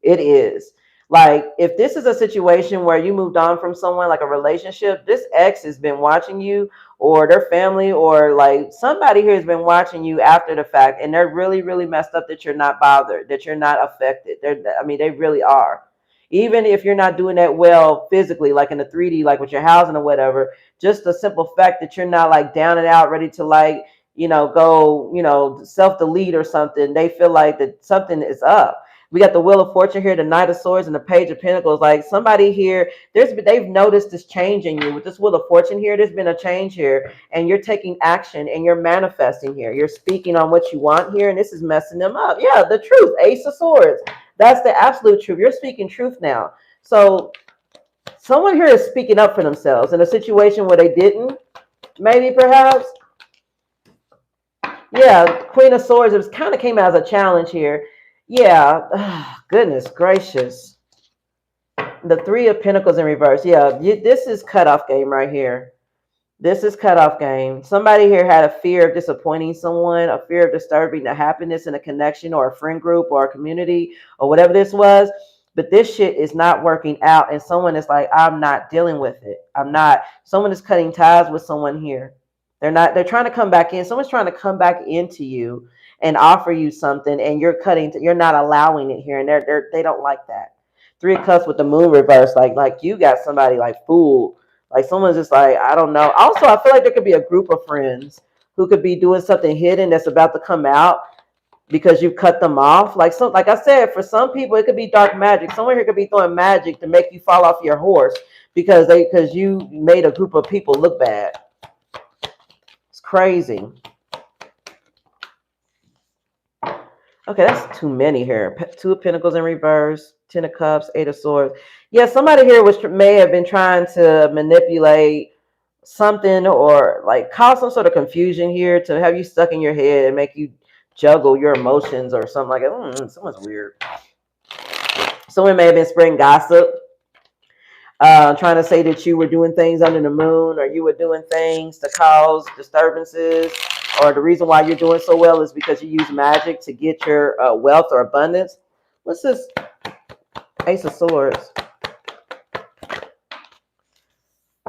It is. Like, if this is a situation where you moved on from someone, like a relationship, this ex has been watching you, or their family, or like somebody here has been watching you after the fact, and they're really, really messed up that you're not bothered, that you're not affected. They really are. Even if you're not doing that well physically, like in the 3D, like with your housing or whatever, just the simple fact that you're not like down and out, ready to like, go, self-delete or something, they feel like that something is up. We got the Wheel of Fortune here, the Knight of Swords, and the Page of Pentacles. Like somebody here, they've noticed this change in you. With this Wheel of Fortune here, there's been a change here, and you're taking action and you're manifesting here. You're speaking on what you want here, and this is messing them up. Yeah, the truth, Ace of Swords. That's the absolute truth. You're speaking truth now. So someone here is speaking up for themselves in a situation where they didn't, maybe perhaps. Yeah, Queen of Swords, it kind of came as a challenge here. Yeah, goodness gracious. The Three of Pentacles in reverse. Yeah, this is cutoff game right here. This is cutoff game. Somebody here had a fear of disappointing someone, a fear of disturbing the happiness in a connection or a friend group or a community or whatever this was. But this shit is not working out. And someone is like, I'm not dealing with it. I'm not. Someone is cutting ties with someone here. They're trying to come back in. Someone's trying to come back into you and offer you something, and you're not allowing it here. And they don't like that. Three of Cups with the Moon reverse. Like you got somebody like fooled. Like someone's just like, I don't know. Also, I feel like there could be a group of friends who could be doing something hidden that's about to come out because you've cut them off. Like I said, for some people, it could be dark magic. Someone here could be throwing magic to make you fall off your horse because you made a group of people look bad. It's crazy. Okay, that's too many here. Two of Pentacles in reverse, 10 of Cups, 8 of Swords. Yeah, somebody here may have been trying to manipulate something or like cause some sort of confusion here to have you stuck in your head and make you juggle your emotions or something like that. Someone's weird. Someone may have been spreading gossip, trying to say that you were doing things under the moon or you were doing things to cause disturbances. Or the reason why you're doing so well is because you use magic to get your wealth or abundance. What's this? Ace of Swords.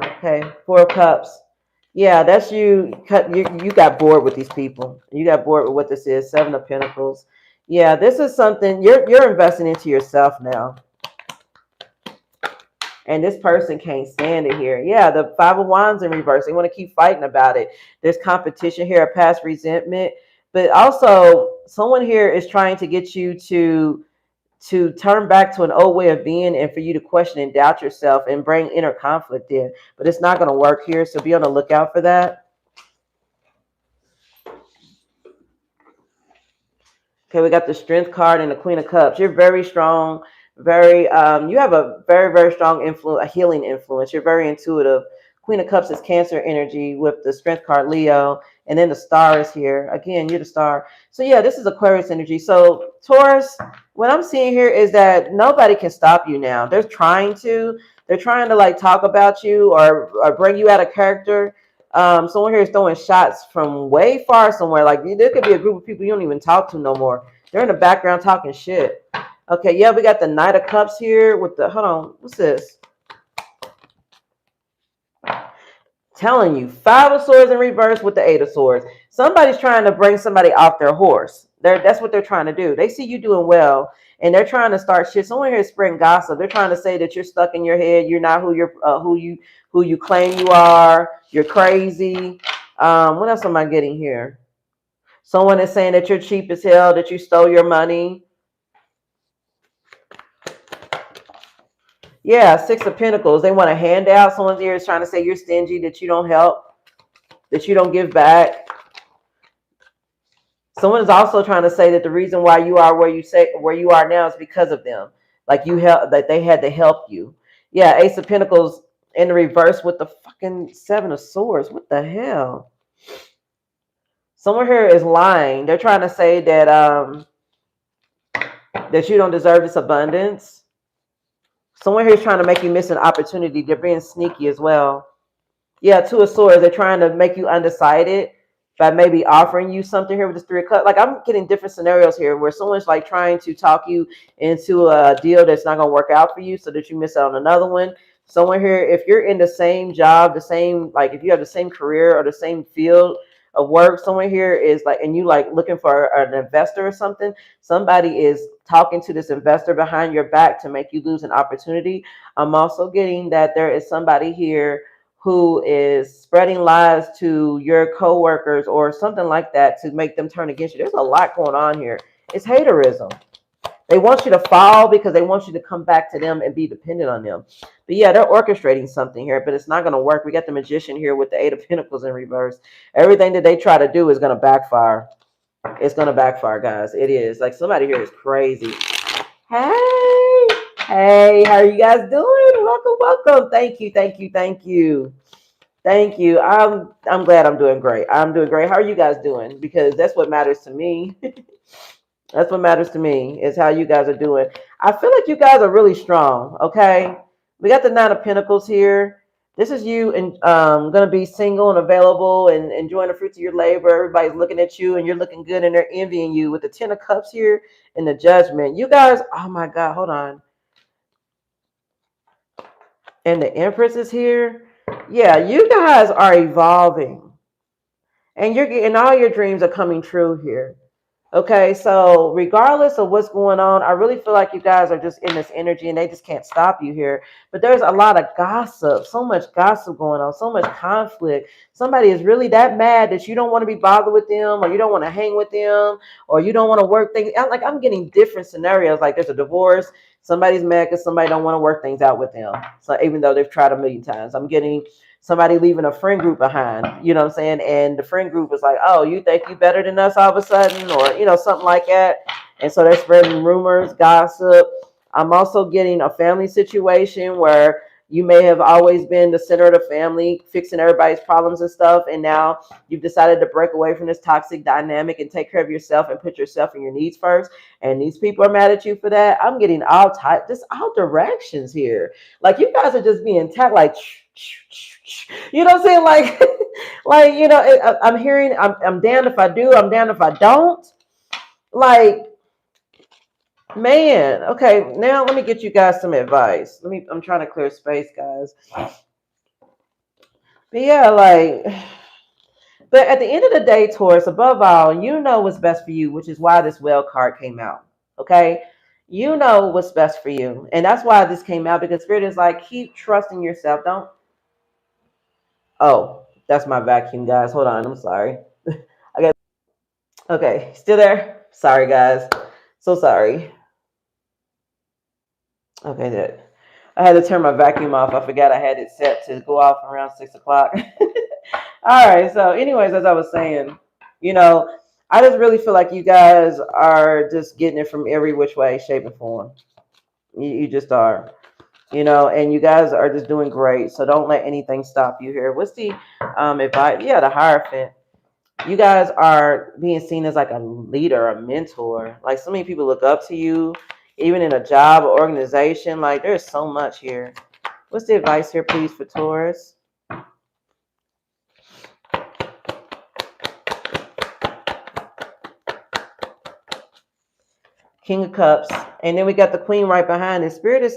Okay, 4 of Cups. Yeah, that's you. You got bored with these people. You got bored with what this is. 7 of Pentacles. Yeah, this is something you're investing into yourself now. And this person can't stand it here. Yeah, the 5 of Wands in reverse. They want to keep fighting about it. There's competition here, a past resentment. But also, someone here is trying to get you to turn back to an old way of being and for you to question and doubt yourself and bring inner conflict in. But it's not going to work here, so be on the lookout for that. Okay, we got the Strength card and the Queen of Cups. You're very strong. You have a very, very strong influence, a healing influence. You're very intuitive. Queen of Cups is Cancer energy with the Strength card, Leo, and then the Star is here. Again, you're the Star. So yeah, this is Aquarius energy. So Taurus, what I'm seeing here is that nobody can stop you now. They're trying to like talk about you or bring you out of character. Someone here is throwing shots from way far somewhere. Like there could be a group of people you don't even talk to no more. They're in the background talking shit. Okay, yeah, we got the Knight of Cups here with the, hold on, what's this? Telling you, 5 of Swords in reverse with the 8 of Swords. Somebody's trying to bring somebody off their horse. That's what they're trying to do. They see you doing well, and they're trying to start shit. Someone here is spreading gossip. They're trying to say that you're stuck in your head. You're not who you claim you are. You're crazy. What else am I getting here? Someone is saying that you're cheap as hell, that you stole your money. Yeah, 6 of Pentacles. They want a handout. Someone's here is trying to say you're stingy, that you don't help, that you don't give back. Someone is also trying to say that the reason why you are where you are now is because of them. Like you help, that they had to help you. Yeah, Ace of Pentacles in the reverse with the fucking 7 of Swords. What the hell? Someone here is lying. They're trying to say that that you don't deserve this abundance. Someone here is trying to make you miss an opportunity. They're being sneaky as well. Yeah, 2 of Swords. They're trying to make you undecided by maybe offering you something here with this 3 of Cups. Like I'm getting different scenarios here where someone's like trying to talk you into a deal that's not going to work out for you so that you miss out on another one. Someone here, if you're in the same job, the same, like if you have the same career or the same field of work, someone here is like, and you like looking for an investor or something, somebody is talking to this investor behind your back to make you lose an opportunity. I'm also getting that there is somebody here who is spreading lies to your coworkers or something like that to make them turn against you. There's a lot going on here. It's haterism. They want you to fall because they want you to come back to them and be dependent on them. But yeah, they're orchestrating something here, but it's not going to work. We got the Magician here with the 8 of Pentacles in reverse. Everything that they try to do is going to backfire. It's going to backfire, guys. It is. Like somebody here is crazy. Hey, hey, how are you guys doing? Welcome, welcome. Thank you, thank you, thank you. Thank you. I'm glad I'm doing great. I'm doing great. How are you guys doing? Because that's what matters to me. That's what matters to me is how you guys are doing. I feel like you guys are really strong. Okay. We got the 9 of Pentacles here. This is you and gonna be single and available and enjoying the fruits of your labor. Everybody's looking at you and you're looking good and they're envying you with the 10 of Cups here and the Judgment. You guys, oh my God, hold on. And the Empress is here. Yeah, you guys are evolving. And you're getting all your dreams are coming true here. Okay, so regardless of what's going on, I really feel like you guys are just in this energy and they just can't stop you here. But there's a lot of gossip, so much gossip going on, so much conflict. Somebody is really that mad that you don't want to be bothered with them or you don't want to hang with them or you don't want to work things out. Like I'm getting different scenarios. Like there's a divorce. Somebody's mad because somebody don't want to work things out with them. So even though they've tried a million times, I'm getting somebody leaving a friend group behind, you know what I'm saying? And the friend group is like, oh, you think you better than us all of a sudden, or, you know, something like that. And so they're spreading rumors, gossip. I'm also getting a family situation where you may have always been the center of the family, fixing everybody's problems and stuff. And now you've decided to break away from this toxic dynamic and take care of yourself and put yourself and your needs first. And these people are mad at you for that. I'm getting all just all directions here. Like you guys are just being tagged like, you know what I'm saying? Like, like, you know, I'm hearing, I'm damned if I do, I'm damned if I don't. Like, man, okay, now let me get you guys some advice. I'm trying to clear space, guys. But yeah, like, but at the end of the day, Taurus, above all, you know what's best for you, which is why this Well card came out. Okay? You know what's best for you. And that's why this came out, because Spirit is like, keep trusting yourself. Don't. Oh, that's my vacuum, guys. Hold on. I'm sorry. I got. Okay. Still there? Sorry, guys. So sorry. Okay, that. I had to turn my vacuum off. I forgot I had it set to go off around 6 o'clock. All right. So, anyways, as I was saying, you know, I just really feel like you guys are just getting it from every which way, shape, and form. You just are, you know, and you guys are just doing great. So don't let anything stop you here. What's the advice? Yeah, the Hierophant. You guys are being seen as like a leader, a mentor. Like so many people look up to you, even in a job or organization. Like there's so much here. What's the advice here, please, for Taurus? King of Cups. And then we got the Queen right behind it. Spirit is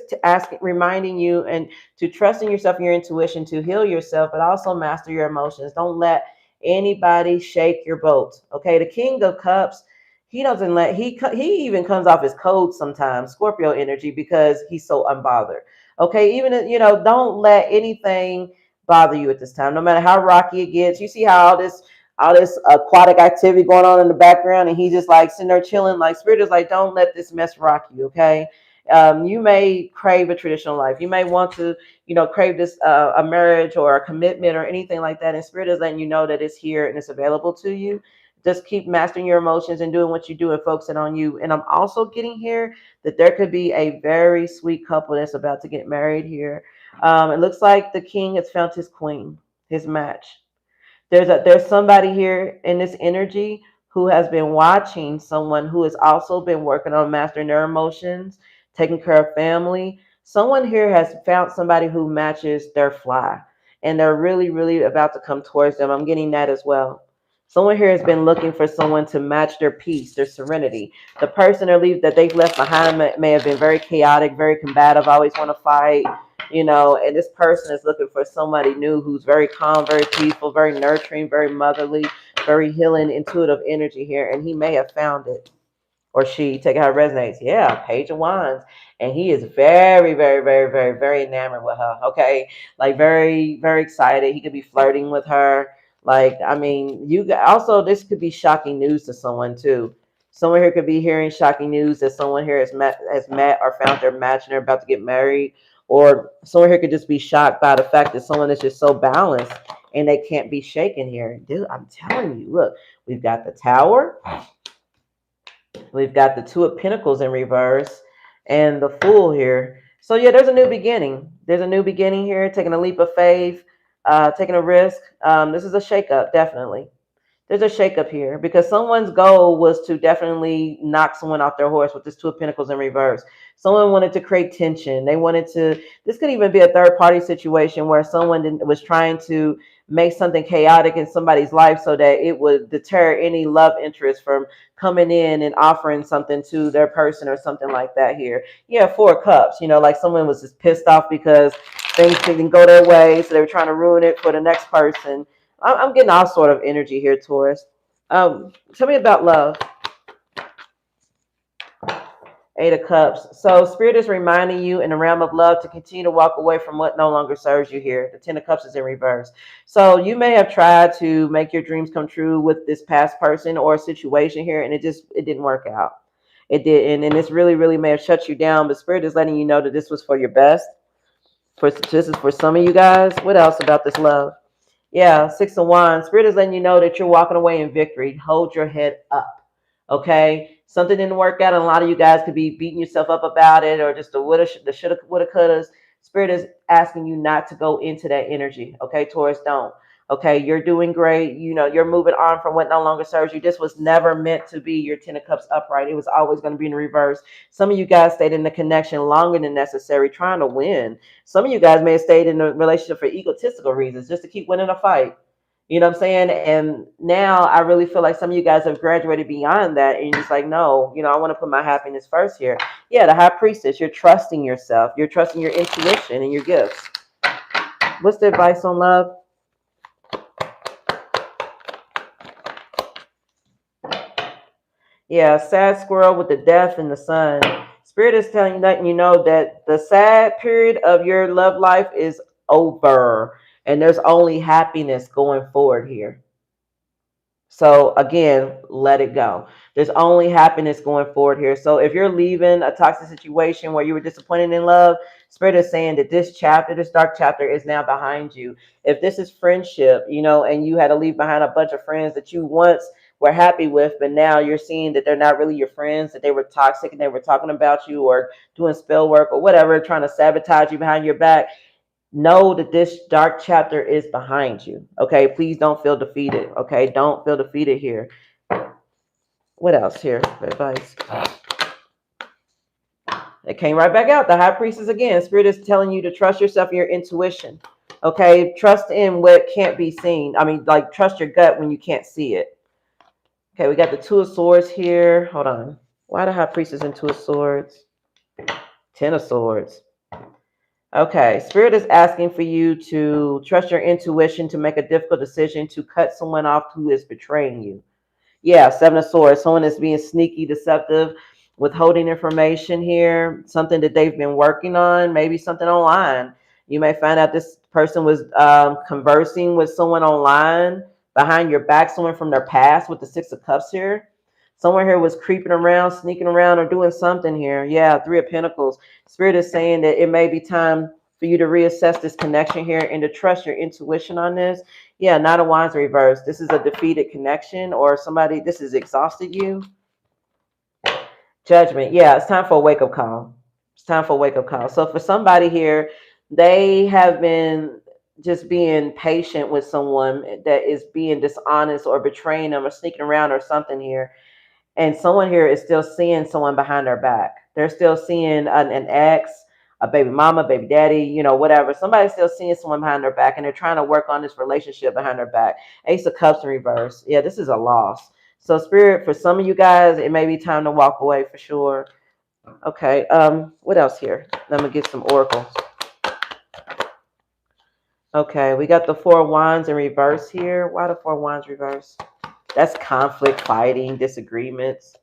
reminding you and to trust in yourself and your intuition to heal yourself, but also master your emotions. Don't let anybody shake your boat. Okay. The King of Cups, he doesn't let, he even comes off his code sometimes, Scorpio energy, because he's so unbothered. Okay. Even, don't let anything bother you at this time, no matter how rocky it gets. You see how all this aquatic activity going on in the background, and he's just like sitting there chilling. Like Spirit is like, don't let this mess rock you, okay? You may crave a traditional life. You may want to, crave this a marriage or a commitment or anything like that. And Spirit is letting you know that it's here and it's available to you. Just keep mastering your emotions and doing what you do and focusing on you. And I'm also getting here that there could be a very sweet couple that's about to get married here. It looks like the king has found his queen, his match. There's somebody here in this energy who has been watching someone who has also been working on mastering their emotions, taking care of family. Someone here has found somebody who matches their fly, and they're really, really about to come towards them. I'm getting that as well. Someone here has been looking for someone to match their peace, their serenity. The person that they've left behind may have been very chaotic, very combative, always want to fight, and this person is looking for somebody new who's very calm, very peaceful, very nurturing, very motherly, very healing, intuitive energy here. And he may have found it, or she, take how it resonates. Yeah, Page of Wands. And he is very, very, very, very, very enamored with her. Okay. Like very, very excited. He could be flirting with her. Like, I mean, also, this could be shocking news to someone too. Someone here could be hearing shocking news that someone here has met or found their match and they're about to get married. Or someone here could just be shocked by the fact that someone is just so balanced and they can't be shaken here. Dude, I'm telling you, look, we've got the Tower. We've got the Two of Pentacles in reverse and the Fool here. So yeah, there's a new beginning. There's a new beginning here, taking a leap of faith, taking a risk. This is a shakeup, definitely. There's a shakeup here because someone's goal was to definitely knock someone off their horse with this Two of Pentacles in reverse. Someone wanted to create tension. They wanted to, this could even be a third party situation where someone was trying to make something chaotic in somebody's life so that it would deter any love interest from coming in and offering something to their person or something like that here. Yeah, Four of Cups, like someone was just pissed off because things didn't go their way, so they were trying to ruin it for the next person. I'm getting all sort of energy here, Taurus. Tell me about love. Eight of Cups. So Spirit is reminding you in the realm of love to continue to walk away from what no longer serves you here. The Ten of Cups is in reverse. So you may have tried to make your dreams come true with this past person or situation here, and it didn't work out. It didn't, and this really, really may have shut you down, but Spirit is letting you know that this was for your best. This is for some of you guys. What else about this love? Yeah, Six of Wands. Spirit is letting you know that you're walking away in victory. Hold your head up. Okay, something didn't work out, and a lot of you guys could be beating yourself up about it, or just the woulda, the shoulda, woulda, couldas. Spirit is asking you not to go into that energy. Okay, Taurus, don't. Okay, you're doing great. You're moving on from what no longer serves you. This was never meant to be your Ten of Cups upright. It was always going to be in reverse. Some of you guys stayed in the connection longer than necessary, trying to win. Some of you guys may have stayed in a relationship for egotistical reasons, just to keep winning a fight. You know what I'm saying? And now I really feel like some of you guys have graduated beyond that. And you're just like, no, I want to put my happiness first here. Yeah, the High Priestess, you're trusting yourself. You're trusting your intuition and your gifts. What's the advice on love? Yeah, sad squirrel with the death and the sun. Spirit is letting you know that the sad period of your love life is over. And there's only happiness going forward here. So again, let it go. There's only happiness going forward here. So if you're leaving a toxic situation where you were disappointed in love, Spirit is saying that this dark chapter is now behind you. If this is friendship, and you had to leave behind a bunch of friends that you once were happy with, but now you're seeing that they're not really your friends, that they were toxic and they were talking about you or doing spell work or whatever, trying to sabotage you behind your back. Know that this dark chapter is behind you. Okay, please don't feel defeated. Okay, don't feel defeated here. What else here for advice? It came right back out. The High Priestess again. Spirit is telling you to trust yourself and your intuition. Okay, trust in what can't be seen. Trust your gut when you can't see it. Okay, we got the Two of Swords here. Hold on. Why the High Priestess and Two of Swords? Ten of Swords. Okay, Spirit is asking for you to trust your intuition to make a difficult decision to cut someone off who is betraying you. Yeah, Seven of Swords. Someone is being sneaky, deceptive, withholding information here, something that they've been working on, maybe something online. You may find out this person was conversing with someone online behind your back, someone from their past with the Six of Cups here. Someone here was creeping around, sneaking around, or doing something here. Yeah, Three of Pentacles. Spirit is saying that it may be time for you to reassess this connection here and to trust your intuition on this. Yeah, Knight of Wands reversed. This is a defeated connection or somebody, this has exhausted you. Judgment. Yeah, it's time for a wake-up call. It's time for a wake-up call. So for somebody here, they have been just being patient with someone that is being dishonest or betraying them or sneaking around or something here. And someone here is still seeing someone behind their back. They're still seeing an ex, a baby mama, baby daddy, you know, whatever. Somebody's still seeing someone behind their back and they're trying to work on this relationship behind their back. Ace of Cups in reverse. Yeah, this is a loss. So Spirit, for some of you guys, it may be time to walk away for sure. Okay, what else here? Let me get some oracles. Okay, we got the Four of Wands in reverse here. Why the Four of Wands reverse? That's conflict, fighting, disagreements.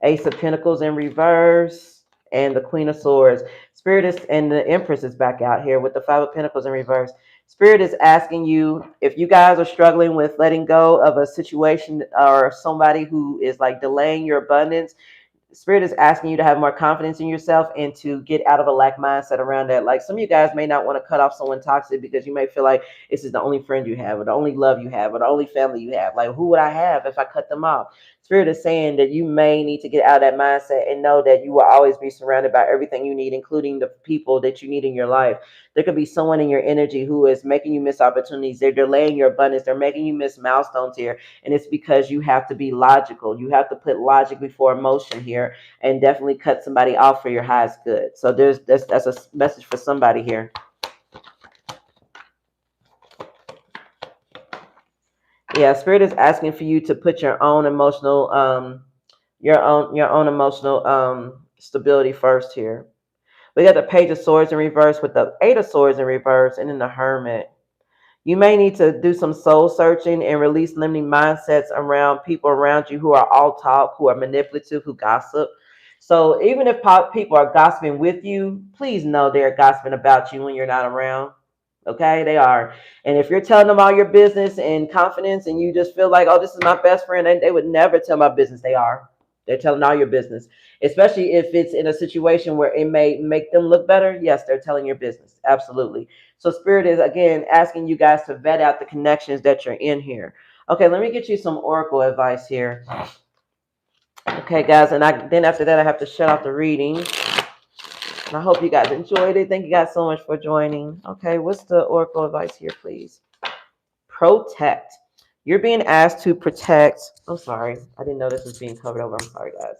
Ace of Pentacles in reverse and the Queen of Swords. Spirit is, and the Empress is back out here with the Five of Pentacles in reverse. Spirit is asking you, if you guys are struggling with letting go of a situation or somebody who is like delaying your abundance, Spirit is asking you to have more confidence in yourself and to get out of a lack mindset around that. Like some of you guys may not want to cut off someone toxic because you may feel like this is the only friend you have or the only love you have or the only family you have. Like who would I have if I cut them off? Spirit is saying that you may need to get out of that mindset and know that you will always be surrounded by everything you need, including the people that you need in your life. There could be someone in your energy who is making you miss opportunities. They're delaying your abundance. They're making you miss milestones here. And it's because you have to be logical. You have to put logic before emotion here and definitely cut somebody off for your highest good. So that's a message for somebody here. Yeah, Spirit is asking for you to put your own emotional stability first here. We got the Page of Swords in reverse with the Eight of Swords in reverse and then the Hermit. You may need to do some soul searching and release limiting mindsets around people around you who are all talk, who are manipulative, who gossip. So even if people are gossiping with you, please know they're gossiping about you when you're not around. Okay, they are. And if you're telling them all your business in confidence and you just feel like, oh, this is my best friend, and they would never tell my business. They are. They're telling all your business, especially if it's in a situation where it may make them look better. Yes, they're telling your business. Absolutely. So Spirit is, again, asking you guys to vet out the connections that you're in here. Okay, let me get you some oracle advice here. Okay, guys, and then after that, I have to shut off the reading. And I hope you guys enjoyed it. Thank you guys so much for joining. Okay, what's the oracle advice here, please? Protect. You're being asked to protect. I'm sorry. I didn't know this was being covered over. I'm sorry, guys.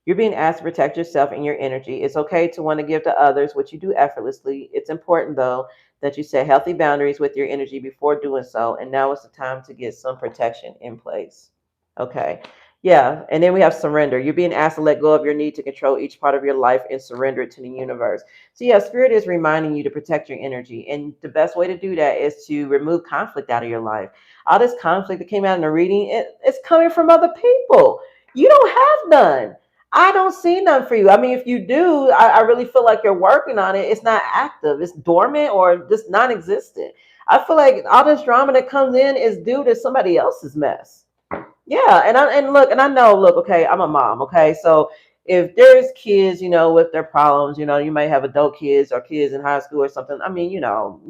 You're being asked to protect yourself and your energy. It's okay to want to give to others what you do effortlessly. It's important, though, that you set healthy boundaries with your energy before doing so. And now is the time to get some protection in place. Okay. Yeah. And then we have surrender. You're being asked to let go of your need to control each part of your life and surrender it to the universe. So yeah, Spirit is reminding you to protect your energy. And the best way to do that is to remove conflict out of your life. All this conflict that came out in the reading, it's coming from other people. You don't have none. I don't see none for you. I mean, if you do, I really feel like you're working on it. It's not active. It's dormant or just non-existent. I feel like all this drama that comes in is due to somebody else's mess. Yeah, and I know, look, okay, I'm a mom, okay? So if there's kids, you know, with their problems, you know, you may have adult kids or kids in high school or something. I mean, you know,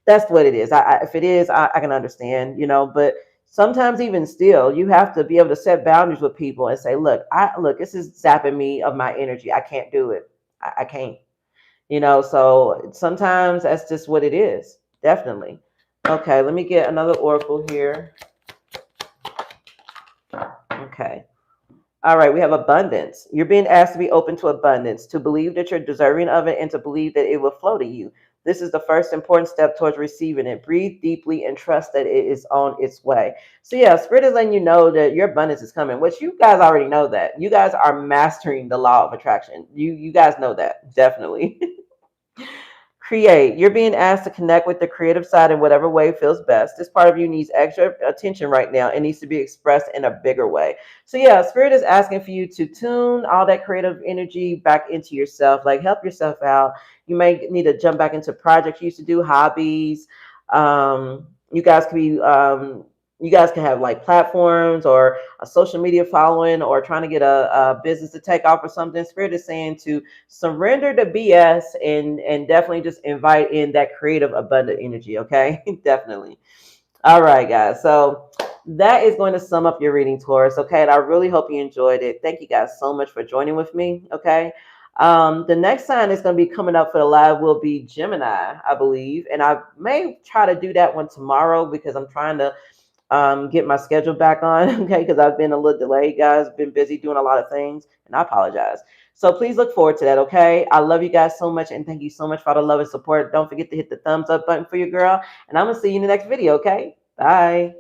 that's what it is. If it is, I can understand, you know, but sometimes even still, you have to be able to set boundaries with people and say, look, this is zapping me of my energy. I can't do it. I can't, you know, so sometimes that's just what it is. Definitely. Okay, let me get another oracle here. Okay. All right, we have abundance. You're being asked to be open to abundance, to believe that you're deserving of it, and to believe that it will flow to you. This is the first important step towards receiving it. Breathe deeply and trust that it is on its way. So yeah, Spirit is letting you know that your abundance is coming, which you guys already know that. You guys are mastering the law of attraction. You guys know that, definitely. Create. You're being asked to connect with the creative side in whatever way feels best. This part of you needs extra attention right now. It needs to be expressed in a bigger way. So yeah, Spirit is asking for you to tune all that creative energy back into yourself. Like, help yourself out. You may need to jump back into projects you used to do, hobbies. You guys can be you guys can have like platforms or a social media following, or trying to get a business to take off or something. Spirit is saying to surrender the BS and definitely just invite in that creative abundant energy. Okay. Definitely. All right, guys. So that is going to sum up your reading, Taurus. Okay. And I really hope you enjoyed it. Thank you guys so much for joining with me. Okay. The next sign that's going to be coming up for the live will be Gemini, I believe. And I may try to do that one tomorrow because I'm trying to get my schedule back on. Okay. Because I've been a little delayed, guys. Been busy doing a lot of things, and I apologize. So please look forward to that. Okay. I love you guys so much. And thank you so much for all the love and support. Don't forget to hit the thumbs up button for your girl. And I'm going to see you in the next video. Okay. Bye.